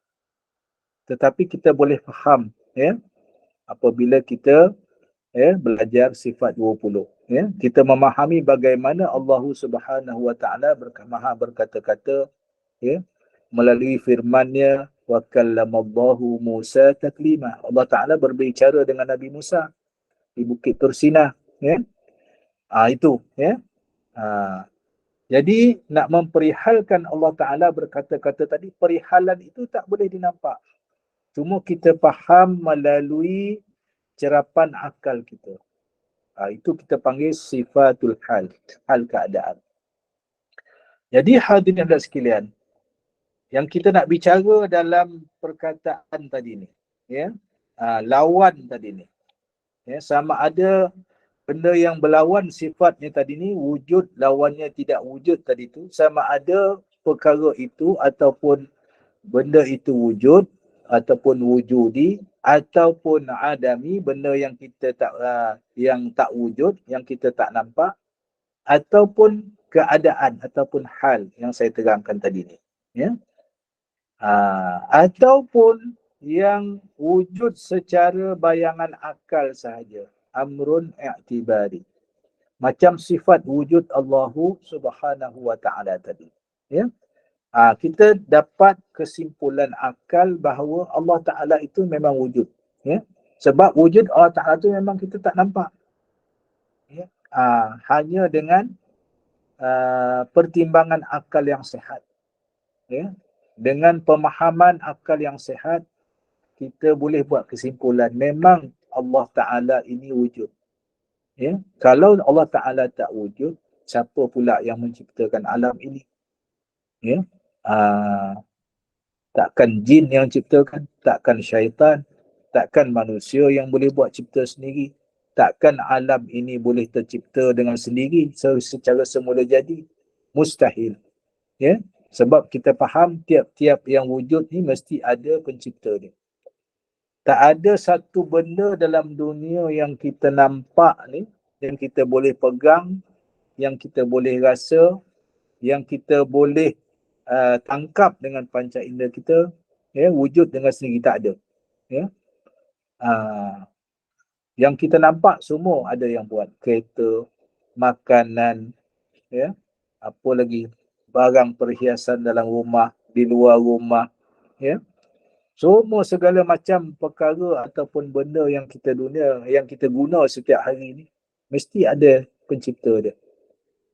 tetapi kita boleh faham, ya, apabila kita, ya, belajar sifat 20, ya. Kita memahami bagaimana Allah Subhanahu wa Ta'ala maha berkata-kata, ya, melalui firman-Nya, wa kallamallahu Musa taklima. Allah Ta'ala berbicara dengan Nabi Musa di Bukit Tursinah, ya. Itu, ya. Jadi nak memperihalkan Allah Ta'ala berkata-kata tadi, perihalan itu tak boleh dinampak. Cuma kita faham melalui cerapan akal kita. Itu kita panggil sifatul hal, hal keadaan. Jadi hadirin dan sekalian, yang kita nak bicara dalam perkataan tadi ni, ya, lawan tadi ni, ya, sama ada benda yang berlawan sifatnya tadi ni wujud, lawannya tidak wujud tadi tu, sama ada perkara itu ataupun benda itu wujud ataupun wujudi ataupun adami, benda yang kita tak yang tak wujud, yang kita tak nampak, ataupun keadaan ataupun hal yang saya terangkan tadi ni, ya. Ataupun yang wujud secara bayangan akal sahaja, amrun i'tibari, macam sifat wujud Allahu Subhanahu wa taala tadi, ya. Kita dapat kesimpulan akal bahawa Allah Taala itu memang wujud, ya. Sebab wujud Allah Taala itu memang kita tak nampak, ya. Hanya dengan pertimbangan akal yang sihat, ya. Dengan pemahaman akal yang sihat, kita boleh buat kesimpulan memang Allah Ta'ala ini wujud, ya. Kalau Allah Ta'ala tak wujud, siapa pula yang menciptakan alam ini, ya. Takkan jin yang ciptakan, takkan syaitan, takkan manusia yang boleh buat cipta sendiri, takkan alam ini boleh tercipta dengan sendiri secara semula jadi. Mustahil, ya. Sebab kita faham tiap-tiap yang wujud ni mesti ada pencipta dia. Tak ada satu benda dalam dunia yang kita nampak ni, yang kita boleh pegang, yang kita boleh rasa, yang kita boleh tangkap dengan panca indera kita, ya, wujud dengan sendiri, tak ada, ya. Yang kita nampak semua ada yang buat, kereta, makanan, ya, apa lagi, barang perhiasan dalam rumah, di luar rumah, ya. Semua segala macam perkara ataupun benda yang kita guna setiap hari ni mesti ada pencipta dia,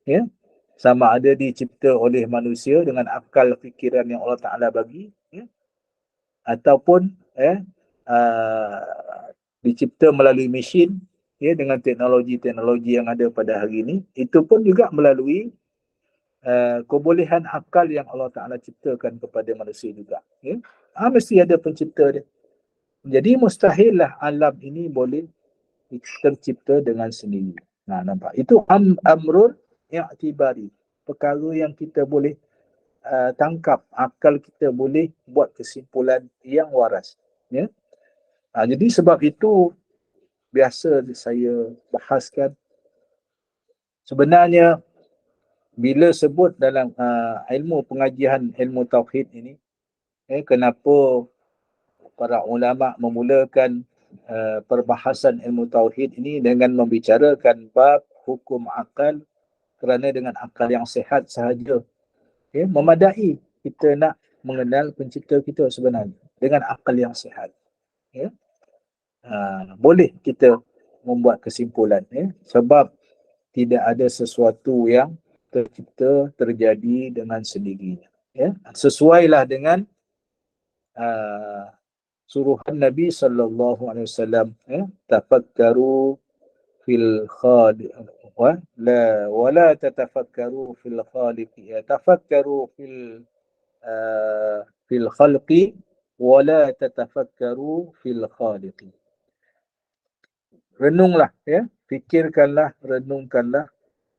ya. Sama ada dicipta oleh manusia dengan akal fikiran yang Allah Ta'ala bagi, ya, ataupun dicipta melalui mesin, ya, dengan teknologi-teknologi yang ada pada hari ini. Itu pun juga melalui kebolehan akal yang Allah Ta'ala ciptakan kepada manusia juga, ya. Mesti ada pencipta dia. Jadi mustahillah alam ini boleh tercipta dengan sendiri. Nampak? Itu amrun i'tibari, perkara yang kita boleh tangkap, akal kita boleh buat kesimpulan yang waras, ya. Jadi sebab itu biasa saya bahaskan, sebenarnya bila sebut dalam ilmu pengajian ilmu tauhid ini, kenapa para ulama memulakan perbahasan ilmu tauhid ini dengan membicarakan bab hukum akal, kerana dengan akal yang sihat sahaja, ya, memadai kita nak mengenal pencipta kita sebenarnya. Dengan akal yang sihat, ya, boleh kita membuat kesimpulan, ya. Sebab tidak ada sesuatu yang tercipta, terjadi dengan sendirinya, ya. Sesuailah dengan suruhan Nabi sallallahu alaihi wasallam, ya, tafakkaru fil khaliq wa la tatafakkaru fil khaliq, ya, tafakkaru fil khalqi wa la tatafakkaru fil khaliq. Renunglah, ya, fikirkanlah, renungkanlah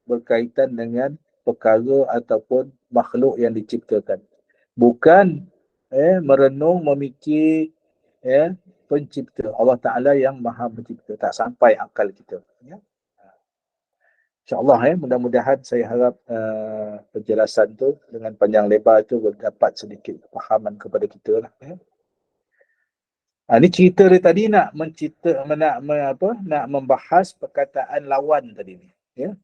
berkaitan dengan perkara ataupun makhluk yang diciptakan. Bukan merenung, memikir, ya, pencipta Allah Ta'ala yang maha pencipta. Tak sampai akal kita, ya. InsyaAllah, mudah-mudahan saya harap penjelasan tu dengan panjang lebar tu dapat sedikit kefahaman kepada kita lah, ya. Ini cerita dia tadi nak membahas perkataan lawan tadi ni, ya.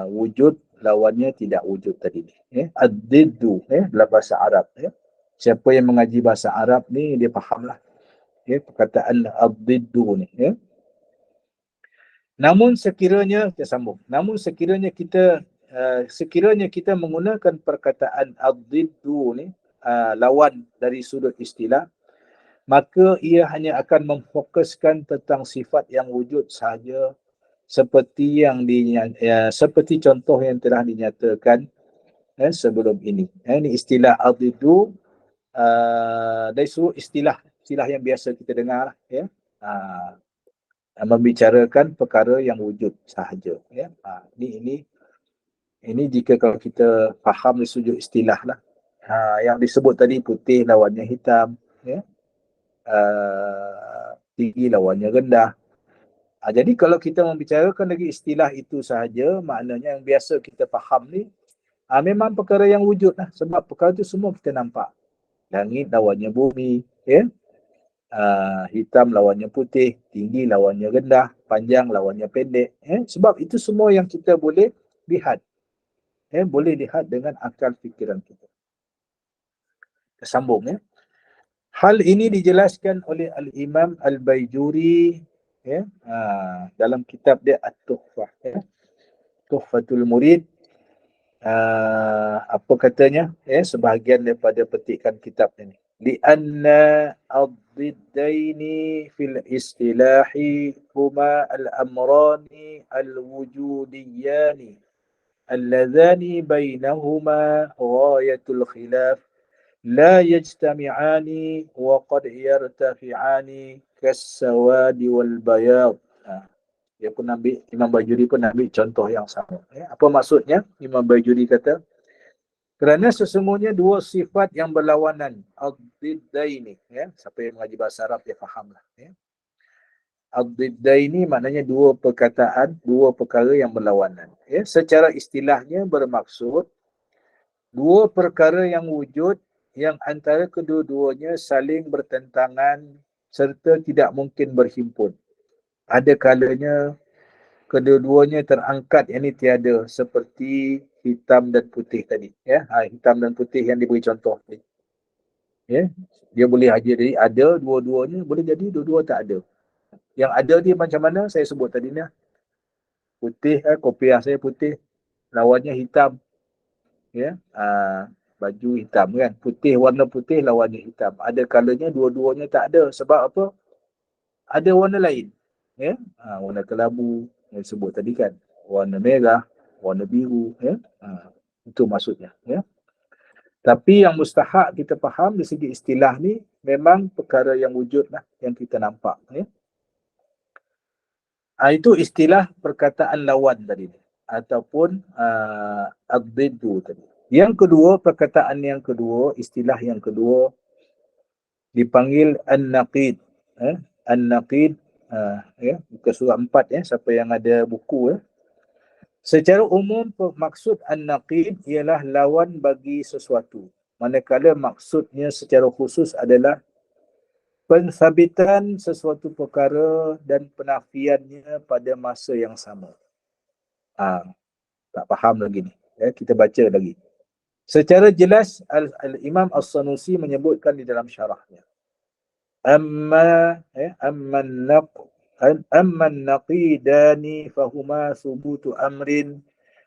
Wujud lawannya tidak wujud tadi ni, ya. Ad-diddu, dalam bahasa Arab, ya. Siapa yang mengaji bahasa Arab ni dia fahamlah, ya, perkataan ad-diddu ni, ya. Namun sekiranya kita menggunakan perkataan ad-diddu ni, lawan dari sudut istilah, maka ia hanya akan memfokuskan tentang sifat yang wujud sahaja, seperti contoh yang telah dinyatakan sebelum ini. Ini istilah ad-diddu dari seluruh istilah yang biasa kita dengar, ya. Membicarakan perkara yang wujud sahaja, ya. Ini jika kalau kita faham dari sudut istilah lah. Yang disebut tadi putih lawannya hitam, ya. Tinggi lawannya rendah. Jadi kalau kita membicarakan lagi istilah itu sahaja, maknanya yang biasa kita faham ni memang perkara yang wujud lah. Sebab perkara itu semua kita nampak. Langit lawannya bumi, ya. Hitam lawannya putih, tinggi lawannya rendah, panjang lawannya pendek. Sebab itu semua yang kita boleh lihat. Boleh lihat dengan akal fikiran kita. Kita sambung, ya. Hal ini dijelaskan oleh Al-Imam Al-Baijuri, ya, dalam kitab dia At-Tuhfah, ya. Tuhfatul Murid. Apa katanya, sebahagian daripada petikan kitab ini. Lianna ad-diddaini fil istilahi huma al-amrani al-wujudiyani alladzani bainahuma ghayatul khilaf la yajtami'ani wa qad yartafi'ani kas-sawadi wal bayad. Dia pun ambil, Imam Bajuri pun ambil contoh yang sama. Apa maksudnya? Imam Bajuri kata, kerana sesungguhnya dua sifat yang berlawanan, ad-diddaini, ya. Siapa yang mengaji bahasa Arab dia fahamlah, ya. Ad-diddaini maknanya dua perkataan, dua perkara yang berlawanan, ya. Secara istilahnya bermaksud dua perkara yang wujud yang antara kedua-duanya saling bertentangan serta tidak mungkin berhimpun. Ada kalanya kedua-duanya terangkat, yang ini tiada, seperti hitam dan putih tadi, ya. Hitam dan putih yang diberi contoh tadi, ya. Dia boleh jadi ada dua-duanya, boleh jadi dua-dua tak ada. Yang ada dia macam mana saya sebut tadi ni, putih, kopiah saya putih, lawannya hitam, ya. Baju hitam kan, putih, warna putih lawannya hitam. Ada kalanya dua-duanya tak ada. Sebab apa? Ada warna lain, ya. Warna kelabu yang disebut tadi kan, warna merah, warna biru, ya. Itu maksudnya, ya. Tapi yang mustahak kita faham dari segi istilah ni memang perkara yang wujud lah, yang kita nampak, ya. Itu istilah perkataan lawan tadi ataupun ad-diddu tadi. Yang kedua, perkataan yang kedua, istilah yang kedua dipanggil an-naqid. An-naqid, ya, muka surah 4, ya, siapa yang ada buku, ya. Secara umum maksud an-naqid ialah lawan bagi sesuatu. Manakala maksudnya secara khusus adalah pensabitan sesuatu perkara dan penafiannya pada masa yang sama. Tak faham lagi ni, ya, kita baca lagi. Secara jelas Al-Imam As-Sanusi menyebutkan di dalam syarahnya. Amma an-naqidani fahuma thubutu amrin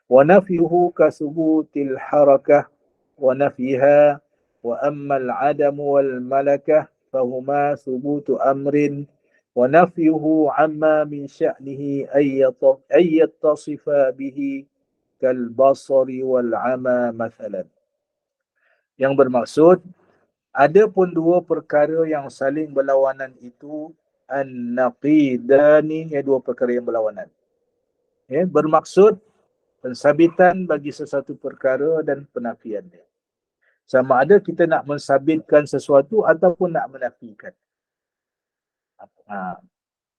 wa nafyuhu ka thubutil harakah wa nafyiha wa amma al-adamu wal malakah fahuma thubutu amrin wa nafyuhu amma min sya'nihi ay yattasifa bihi kal basari wal ama mathalan. Yang bermaksud, ada pun dua perkara yang saling berlawanan itu, an-naqidani, dua perkara yang berlawanan. Bermaksud pensabitan bagi sesuatu perkara dan penafian dia. Sama ada kita nak mensabitkan sesuatu ataupun nak menafikan.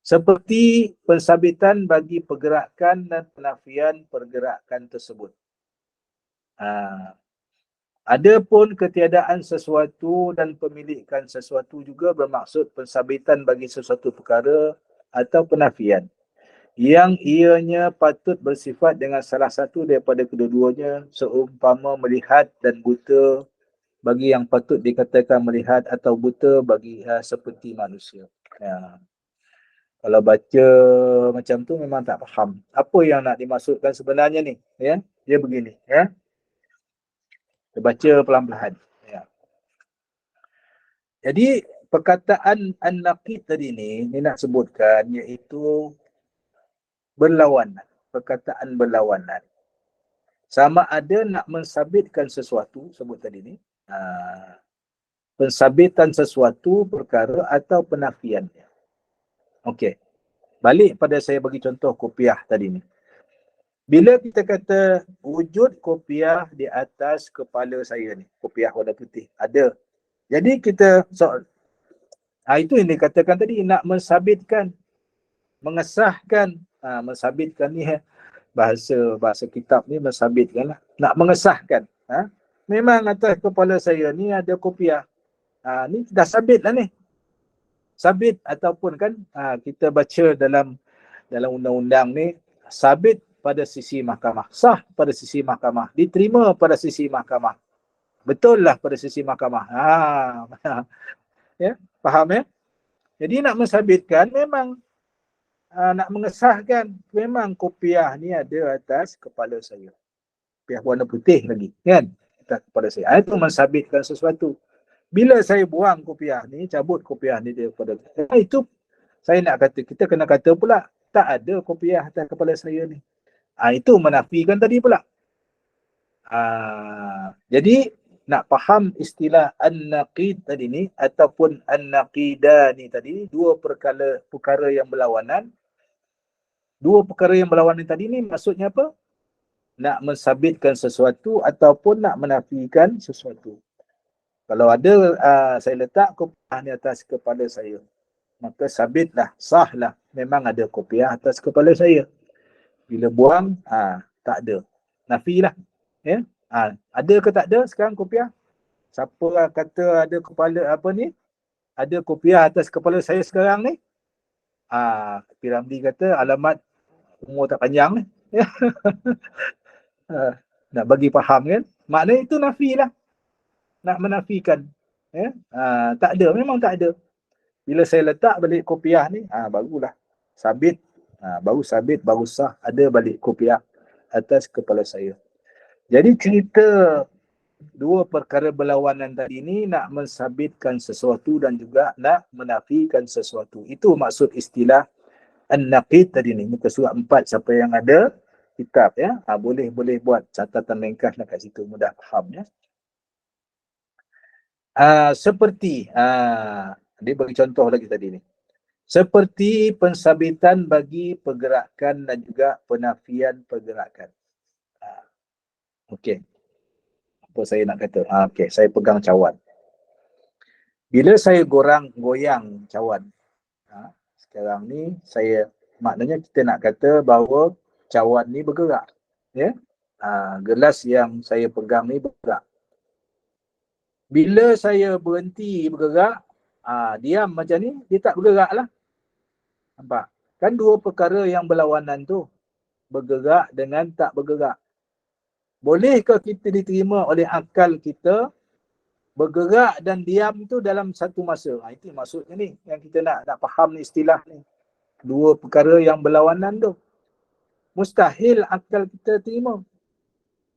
Seperti pensabitan bagi pergerakan dan penafian pergerakan tersebut. Adapun ketiadaan sesuatu dan pemilikan sesuatu juga bermaksud pensabitan bagi sesuatu perkara atau penafian yang ianya patut bersifat dengan salah satu daripada kedua-duanya, seumpama melihat dan buta bagi yang patut dikatakan melihat atau buta bagi seperti manusia. Kalau baca macam tu memang tak faham apa yang nak dimaksudkan sebenarnya ni, ya. Dia begini, ya. Kita baca pelan-pelan, ya. Jadi perkataan an-naqid tadi ni nak sebutkan iaitu berlawanan. Perkataan berlawanan. Sama ada nak mensabitkan sesuatu, sebut tadi ni, pensabitan sesuatu perkara atau penafiannya. Okey. Balik pada saya bagi contoh kopiah tadi ni. Bila kita kata wujud kopiah di atas kepala saya ni, kopiah warna putih, ada. Jadi kita itu yang dikatakan tadi, nak mensabitkan, mengesahkan, mensabitkan ni bahasa kitab ni mensabitkan lah. Nak mengesahkan. Memang atas kepala saya ni ada kopiah. Ni dah sabit lah ni. Sabit ataupun kan kita baca dalam undang-undang ni, sabit pada sisi mahkamah, sah pada sisi mahkamah, diterima pada sisi mahkamah, betul lah pada sisi mahkamah. Ya, faham ya? Jadi nak mensabitkan memang nak mengesahkan, memang kopiah ni ada atas kepala saya. Kopiah warna putih lagi, kan? Atas kepala saya. Itu mensabitkan sesuatu. Bila saya buang kopiah ni, cabut kopiah ni daripada itu, saya nak kata, kita kena kata pula, tak ada kopiah atas kepala saya ni. Itu menafikan tadi pula. Jadi nak faham istilah an-naqid tadi ni ataupun an-naqidani tadi, dua perkara yang berlawanan. Dua perkara yang berlawanan tadi ni maksudnya apa? Nak mensabitkan sesuatu ataupun nak menafikan sesuatu. Kalau ada saya letak kopiah ni atas kepala saya, maka sabitlah, sahlah, memang ada kopiah atas kepala saya. Bila buang, tak ada. Nafilah. Ya? Ada ke tak ada sekarang kopiah? Siapa kata ada ada kopiah atas kepala saya sekarang ni? Piramli kata alamat umur tak panjang ni. Ya? Nak bagi faham kan? Maknanya itu nafilah. Nak menafikan. Ya? Tak ada, memang tak ada. Bila saya letak balik kopiah ni, barulah sabit. Baru sabit, baru sah ada balik kopiah atas kepala saya. Jadi cerita dua perkara berlawanan tadi ni nak mensabitkan sesuatu dan juga nak menafikan sesuatu. Itu maksud istilah an-naqid tadi ni. Muka surat 4, siapa yang ada kitab ya, boleh buat catatan ringkas kat situ, mudah faham ya. Seperti dia bagi contoh lagi tadi ni. Seperti pensabitan bagi pergerakan dan juga penafian pergerakan. Okey. Apa saya nak kata? Okey, saya pegang cawan. Bila saya goyang cawan, sekarang ni maknanya kita nak kata bahawa cawan ni bergerak. Ya? Gelas yang saya pegang ni bergerak. Bila saya berhenti bergerak, diam macam ni, dia tak bergerak lah. Nampak? Kan dua perkara yang berlawanan tu. Bergerak dengan tak bergerak. Bolehkah kita diterima oleh akal kita bergerak dan diam tu dalam satu masa? Itu maksudnya ni, yang kita nak faham ni istilah ni. Dua perkara yang berlawanan tu. Mustahil akal kita terima.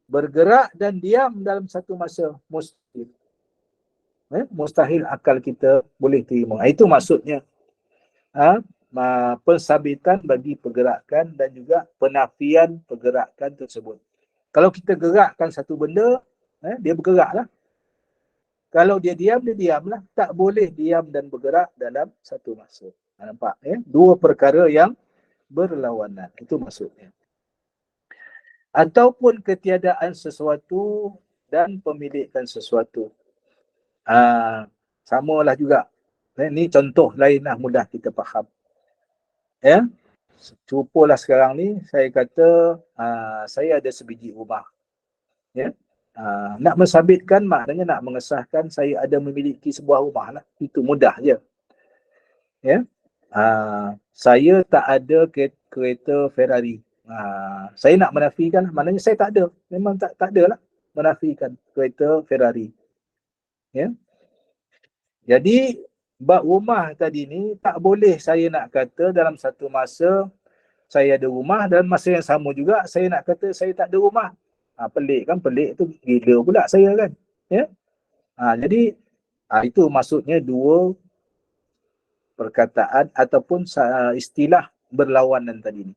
Bergerak dan diam dalam satu masa. Mustahil. Mustahil akal kita boleh terima. Itu maksudnya. Pensabitan bagi pergerakan dan juga penafian pergerakan tersebut. Kalau kita gerakkan satu benda, dia bergeraklah. Kalau dia diam, dia diamlah. Tak boleh diam dan bergerak dalam satu masa. Nampak? Dua perkara yang berlawanan. Itu maksudnya. Ataupun ketiadaan sesuatu dan pemilikan sesuatu. Samalah juga. Ini contoh lain lah, mudah kita faham. Ya, cubalah sekarang ni saya kata saya ada sebiji rumah. Ya, nak mensabitkan maknanya nak mengesahkan saya ada memiliki sebuah rumah lah. Itu mudah je. Ya, saya tak ada kereta Ferrari. Saya nak menafikan, maknanya saya tak ada. Memang tak ada lah, menafikan kereta Ferrari. Ya, jadi bab rumah tadi ni tak boleh saya nak kata dalam satu masa saya ada rumah dan masa yang sama juga saya nak kata saya tak ada rumah. Pelik kan? Pelik tu gila pula saya kan. Ya. Jadi itu maksudnya dua perkataan ataupun istilah berlawanan tadi ni.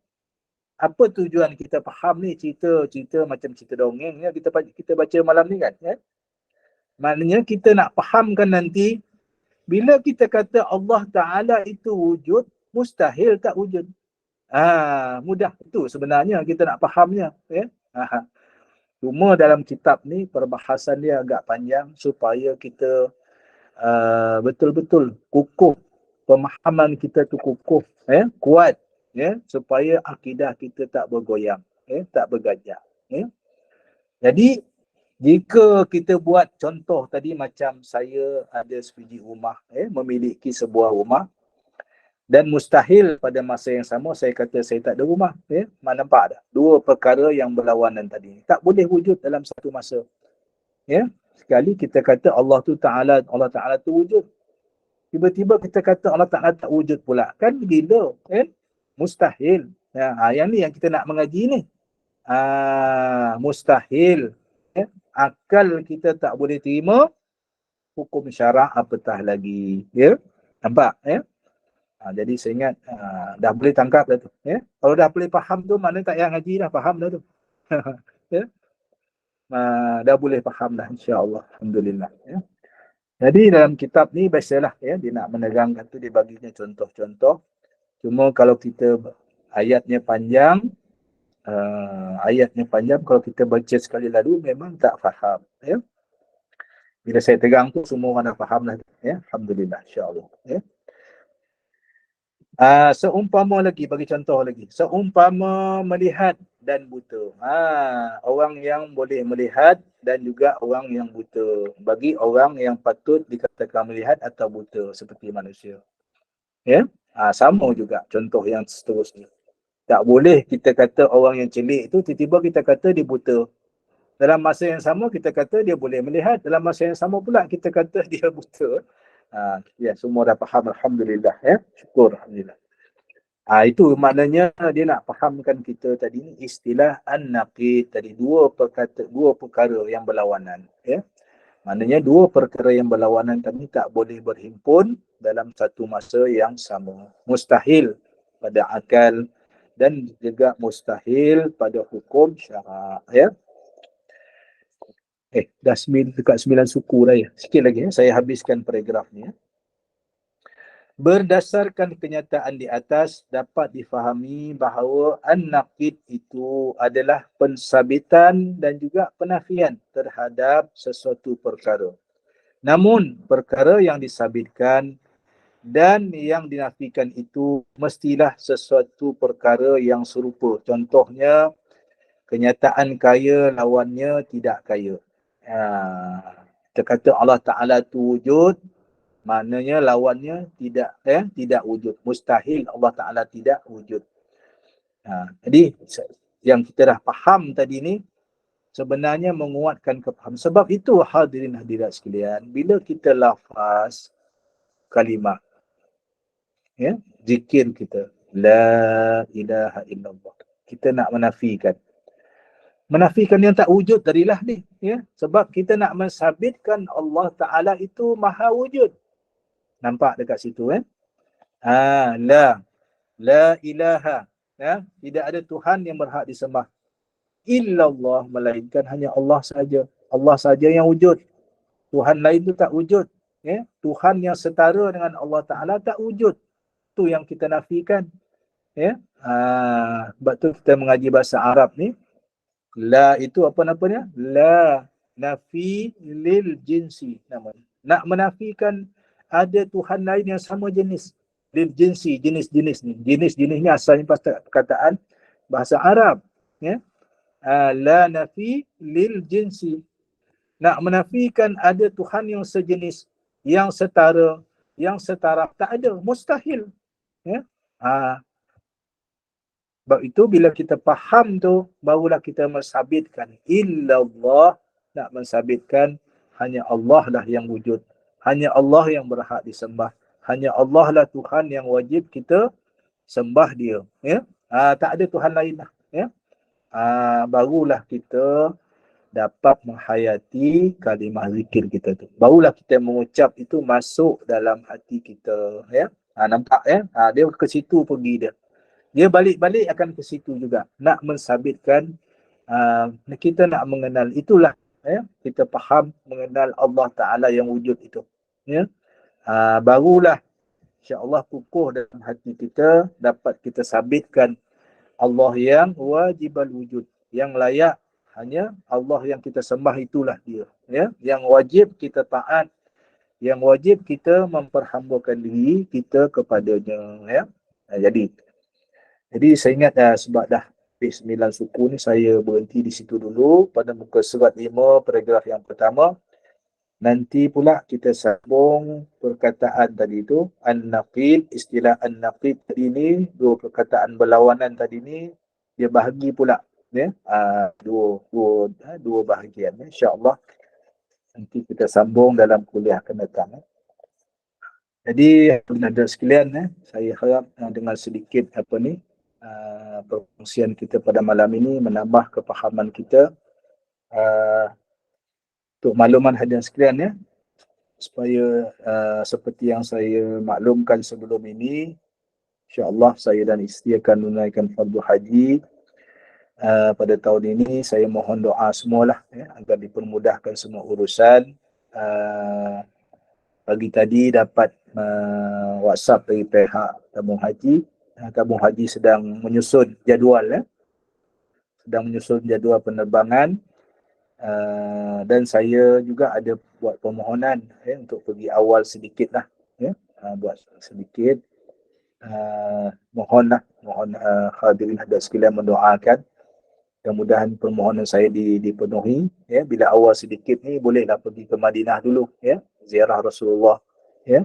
Apa tujuan kita faham ni cerita macam cerita dongeng ya, kita baca malam ni kan ya. Maknanya kita nak fahamkan nanti bila kita kata Allah Ta'ala itu wujud, mustahil tak wujud. Mudah itu sebenarnya kita nak fahamnya ya. Cuma dalam kitab ni perbahasan dia agak panjang supaya kita betul-betul kukuh, pemahaman kita tu kukuh ya, kuat ya, supaya akidah kita tak bergoyang ya, tak bergajak ya. Jadi jika kita buat contoh tadi macam saya ada sebiji rumah ya, memiliki sebuah rumah, dan mustahil pada masa yang sama saya kata saya tak ada rumah ya. Mana nampak tak? Dua perkara yang berlawanan tadi tak boleh wujud dalam satu masa ya. Sekali kita kata Allah Ta'ala tu wujud, tiba-tiba kita kata Allah Ta'ala tak wujud pula, kan gila kan, mustahil ya. Yang ni yang kita nak mengaji ni, mustahil ya. Akal kita tak boleh terima, hukum syarak apatah lagi ya. Nampak ya. Jadi saya ingat dah boleh tangkap dah tu ya. Kalau dah boleh faham tu maknanya tak payah ngaji dah, faham dah tu. Ya. Dah boleh faham dah insya-Allah, alhamdulillah ya. Jadi dalam kitab ni biasalah ya, dia nak menerangkan tu, dia baginya contoh-contoh. Cuma kalau kita ayatnya panjang, kalau kita baca sekali lalu memang tak faham ya. Bila saya tegang tu semua orang dah faham lah ya, alhamdulillah insya-Allah ya. Seumpama lagi, bagi contoh lagi, seumpama melihat dan buta. Orang yang boleh melihat dan juga orang yang buta. Bagi orang yang patut dikatakan melihat atau buta seperti manusia. Ya, sama juga contoh yang seterusnya. Tak boleh kita kata orang yang celik itu tiba-tiba kita kata dia buta. Dalam masa yang sama kita kata dia boleh melihat, dalam masa yang sama pula kita kata dia buta. Ya, semua dah faham alhamdulillah ya. Syukur alhamdulillah. Itu maknanya dia nak fahamkan kita tadi ni istilah an-naqid tadi, dua perkara yang berlawanan ya. Maknanya dua perkara yang berlawanan tadi tak boleh berhimpun dalam satu masa yang sama. Mustahil pada akal dan juga mustahil pada hukum syarak ya. Dah dekat 9 suku dah ya. Sikit lagi ya, saya habiskan paragraf ni ya. Berdasarkan kenyataan di atas, dapat difahami bahawa an-naqid itu adalah pensabitan dan juga penafian terhadap sesuatu perkara. Namun, perkara yang disabitkan dan yang dinafikan itu mestilah sesuatu perkara yang serupa. Contohnya, kenyataan kaya lawannya tidak kaya. Kita kata Allah Ta'ala tu wujud, maknanya lawannya tidak wujud. Mustahil Allah Ta'ala tidak wujud. Jadi yang kita dah faham tadi ni sebenarnya menguatkan kefahaman. Sebab itu hadirin hadirat sekalian, bila kita lafaz kalimah ya, zikir kita la ilaha illallah, kita nak menafikan yang tak wujud tadilah ni ya. Sebab kita nak mensabitkan Allah Ta'ala itu maha wujud. Nampak dekat situ kan? La ilaha ya, tidak ada Tuhan yang berhak disembah illallah, melainkan hanya Allah saja. Allah saja yang wujud. Tuhan lain tu tak wujud ya. Tuhan yang setara dengan Allah Ta'ala tak wujud. Tu yang kita nafikan ya. Sebab tu kita mengaji bahasa Arab ni, la itu apa namanya? La nafi lil jinsi namanya. Nak menafikan ada Tuhan lain yang sama jenis. Lil jinsi, jenis-jenis ni. Jenis-jenis ni asalnya perkataan bahasa Arab. Ya? La nafi lil jinsi. Nak menafikan ada Tuhan yang sejenis, yang setara, yang setaraf. Tak ada. Mustahil. Ya? Sebab itu bila kita faham tu, barulah kita mensabitkan. Illallah, nak mensabitkan hanya Allah lah yang wujud. Hanya Allah yang berhak disembah. Hanya Allah lah Tuhan yang wajib kita sembah dia. Ya? Tak ada Tuhan lain lah. Ya? Barulah kita dapat menghayati kalimah zikir kita tu. Barulah kita mengucap itu masuk dalam hati kita. Ya? Nampak ya? Dia ke situ pergi dia. dia balik-balik akan ke situ juga, nak mensabitkan kita nak mengenal itulah, ya, kita faham mengenal Allah Ta'ala yang wujud itu, ya. Barulah insya-Allah kukuh dalam hati kita, dapat kita sabitkan Allah yang wajibal wujud, yang layak hanya Allah yang kita sembah itulah dia, ya, yang wajib kita taat, yang wajib kita memperhambakan diri kita kepadanya, ya. Jadi saya ingat sebab dah habis 9 suku ni, saya berhenti di situ dulu pada muka surat 5 paragraf yang pertama. Nanti pula kita sambung perkataan tadi tu, an-naqid, istilah an-naqid tadi ni, dua perkataan berlawanan tadi ni, dia bahagi pula, ya, dua bahagian, ya. InsyaAllah nanti kita sambung dalam kuliah akan datang. Jadi pendengar sekalian, saya harap dengan sedikit perkongsian kita pada malam ini menambah kepahaman kita. Untuk makluman hadirin sekalian, ya, supaya seperti yang saya maklumkan sebelum ini, insya-Allah saya dan isteri akan menunaikan fardu haji pada tahun ini. Saya mohon doa semualah, ya, agar dipermudahkan semua urusan. Pagi tadi dapat WhatsApp dari pihak tabung haji. Tabung haji sedang menyusun jadual, ya, sedang menyusun jadual penerbangan. Dan saya juga ada buat permohonan, ya, untuk pergi awal sedikit lah, ya, buat sedikit. Mohon hadirin hadirat sekalian mendoakan, mudah-mudahan permohonan saya dipenuhi, ya. Bila awal sedikit ni bolehlah pergi ke Madinah dulu, ya, ziarah Rasulullah, ya,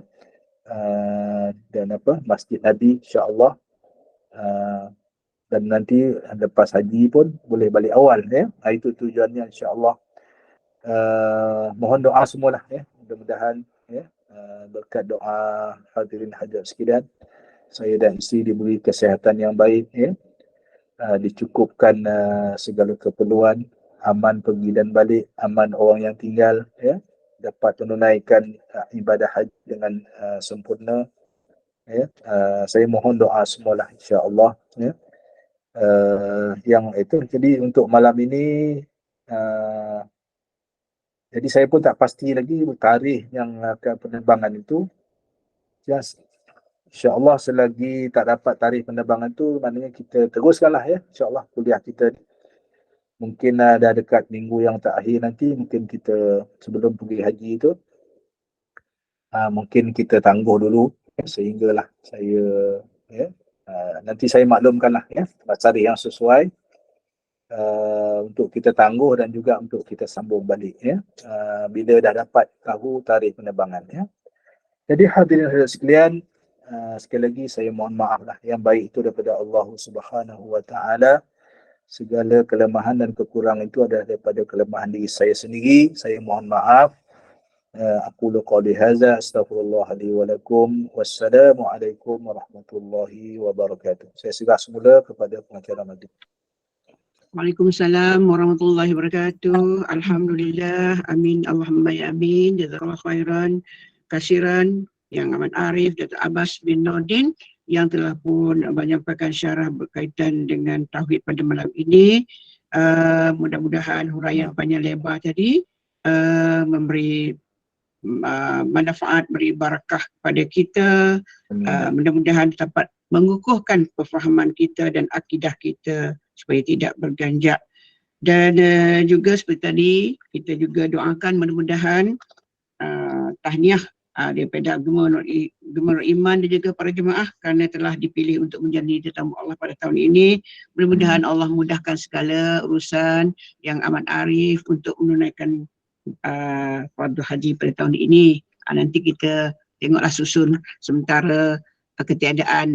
dan Masjid Nabi, insya-Allah. Dan nanti lepas haji pun boleh balik awal, ya. Itu tujuannya, insya-Allah. Mohon doa semualah, ya, mudah-mudahan, ya, berkat doa hadirin hadirat sekalian, saya dan isteri diberi kesihatan yang baik, ya, dicukupkan segala keperluan, aman pergi dan balik, aman orang yang tinggal, ya, dapat menunaikan ibadah haji dengan sempurna, ya. Saya mohon doa semualah, insya-Allah, ya. Yang itu, jadi untuk malam ini, jadi saya pun tak pasti lagi tarikh yang penerbangan itu. Just insya-Allah selagi tak dapat tarikh penerbangan tu, maknanya kita teruskanlah, ya, insya-Allah kuliah kita ni. Mungkin dah dekat minggu yang terakhir nanti, mungkin kita sebelum pergi haji tu, mungkin kita tangguh dulu, ya, sehinggalah saya, ya, nanti saya maklumkanlah, ya, tarikh yang sesuai untuk kita tangguh dan juga untuk kita sambung balik, ya, bila dah dapat tahu tarikh penerbangan, ya. Jadi hadirin hadirat sekalian, sekali lagi saya mohon maaf lah, yang baik itu daripada Allah Subhanahu wa taala. Segala kelemahan dan kekurangan itu adalah daripada kelemahan diri saya sendiri. Saya mohon maaf. Aqulu qawli hadza, astaghfirullah li wa lakum. Wassalamualaikum warahmatullahi wabarakatuh. Saya serah semula kepada pengacara majlis. Waalaikumsalam warahmatullahi wabarakatuh. Alhamdulillah, amin, Allahumma ya amin. Jazakallah khairan kasiran Yang Amat Arif, Datuk Abbas bin Nordin, yang telah pun menyampaikan syarah berkaitan dengan tauhid pada malam ini. Mudah-mudahan huraian panjang lebar tadi memberi manfaat, beri barakah kepada kita. Mudah-mudahan dapat mengukuhkan perfahaman kita dan akidah kita supaya tidak berganjak. Dan juga seperti tadi, kita juga doakan mudah-mudahan tahniah daripada Gubernur Iman dan juga para jemaah kerana telah dipilih untuk menjadi tetamu Allah pada tahun ini. Mudah-mudahan Allah mudahkan segala urusan Yang Amat Arif untuk menunaikan fardu haji pada tahun ini. Nanti kita tengoklah susun sementara ketiadaan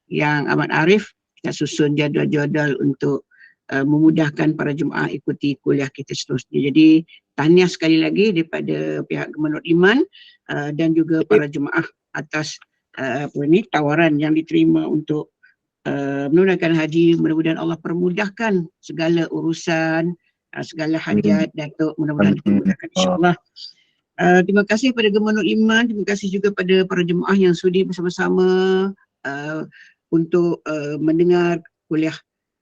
Yang Amat Arif, kita susun jadual-jadual untuk memudahkan para jemaah ikuti kuliah kita seterusnya. Jadi tahniah sekali lagi daripada pihak Gubernur Iman dan juga para jemaah atas tawaran yang diterima untuk menunaikan haji. Mudah-mudahan Allah permudahkan segala urusan, segala hajat, Datuk, mudah-mudahan dipermudahkan, insya-Allah. Terima kasih kepada Gubernur Iman, terima kasih juga pada para jemaah yang sudi bersama-sama untuk mendengar kuliah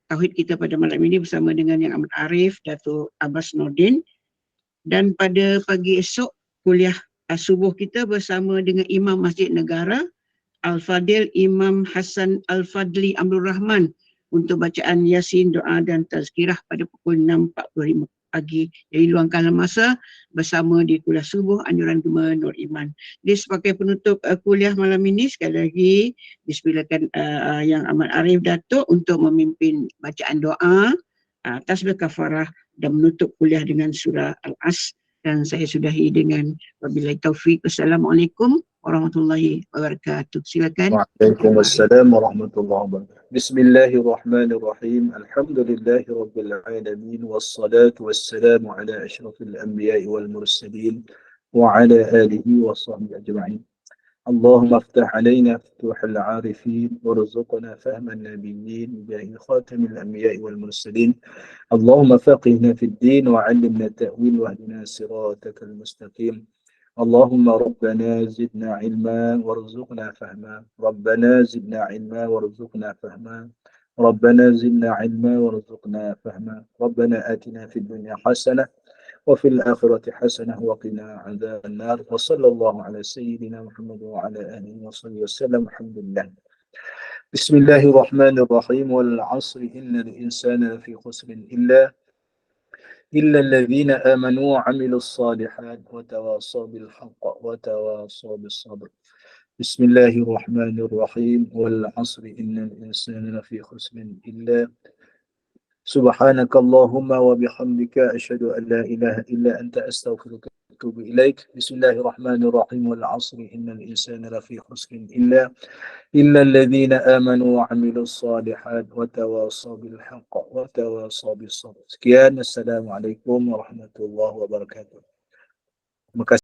tauhid kita pada malam ini bersama dengan Yang Amat Arif, Datuk Abbas Nordin. Dan pada pagi esok kuliah subuh kita bersama dengan Imam Masjid Negara Al-Fadil Imam Hassan Al-Fadli Amrul Rahman untuk bacaan Yasin, doa dan tazkirah pada pukul 6.45 pagi. Jadi luangkanlah masa bersama di kuliah subuh Anjuran Gema Nur Iman. Jadi sebagai penutup kuliah malam ini, sekali lagi dipersilakan Yang Amat Arif Datuk untuk memimpin bacaan doa, tasbih kafarah dan menutup kuliah dengan surah Al-As. Dan saya sudahi dengan wabillahi taufik. Wassalamualaikum warahmatullahi wabarakatuh. Silakan. Waalaikumsalam warahmatullahi wabarakatuh. Bismillahirrahmanirrahim. Alhamdulillahi rabbil alamin wassalatu wassalamu ala asyrafil anbiya'i wal mursalin wa ala alihi wa sahbihi ajma'in. اللهم افتح علينا فتوح العارفين وارزقنا فهم النبيين بجاه خاتم الأنبياء والمرسلين. اللهم فقهنا في الدين وعلمنا التأويل واهدنا صراطك المستقيم. اللهم ربنا زدنا علما وارزقنا فهما. ربنا زدنا علما وارزقنا فهما. ربنا زدنا علما وارزقنا فهما. ربنا آتنا في الدنيا حسنة وفي الآخرة حسنة وقنا عذاب النار. وصلى الله على سيدنا محمد وعلى آله وصحبه وسلم. الحمد لله. بسم الله الرحمن الرحيم. والعصر إن الإنسان لفي خسر إلا الذين آمنوا وعملوا الصالحات وتواصوا بالحق وتواصوا بالصبر. بسم الله الرحمن الرحيم. والعصر إن الإنسان لفي خسر إلا سبحانك اللهم وبحمدك أشهد أن لا إله إلا أنت أستغفرك وأتوب إليك. بسم الله الرحمن الرحيم. والعصر إن الإنسان لفي خسر إلا الذين آمنوا وعملوا الصالحات وتواصوا بالحق وتواصوا بالصبر. Sekian, Assalamualaikum warahmatullahi wabarakatuh. Terima kasih.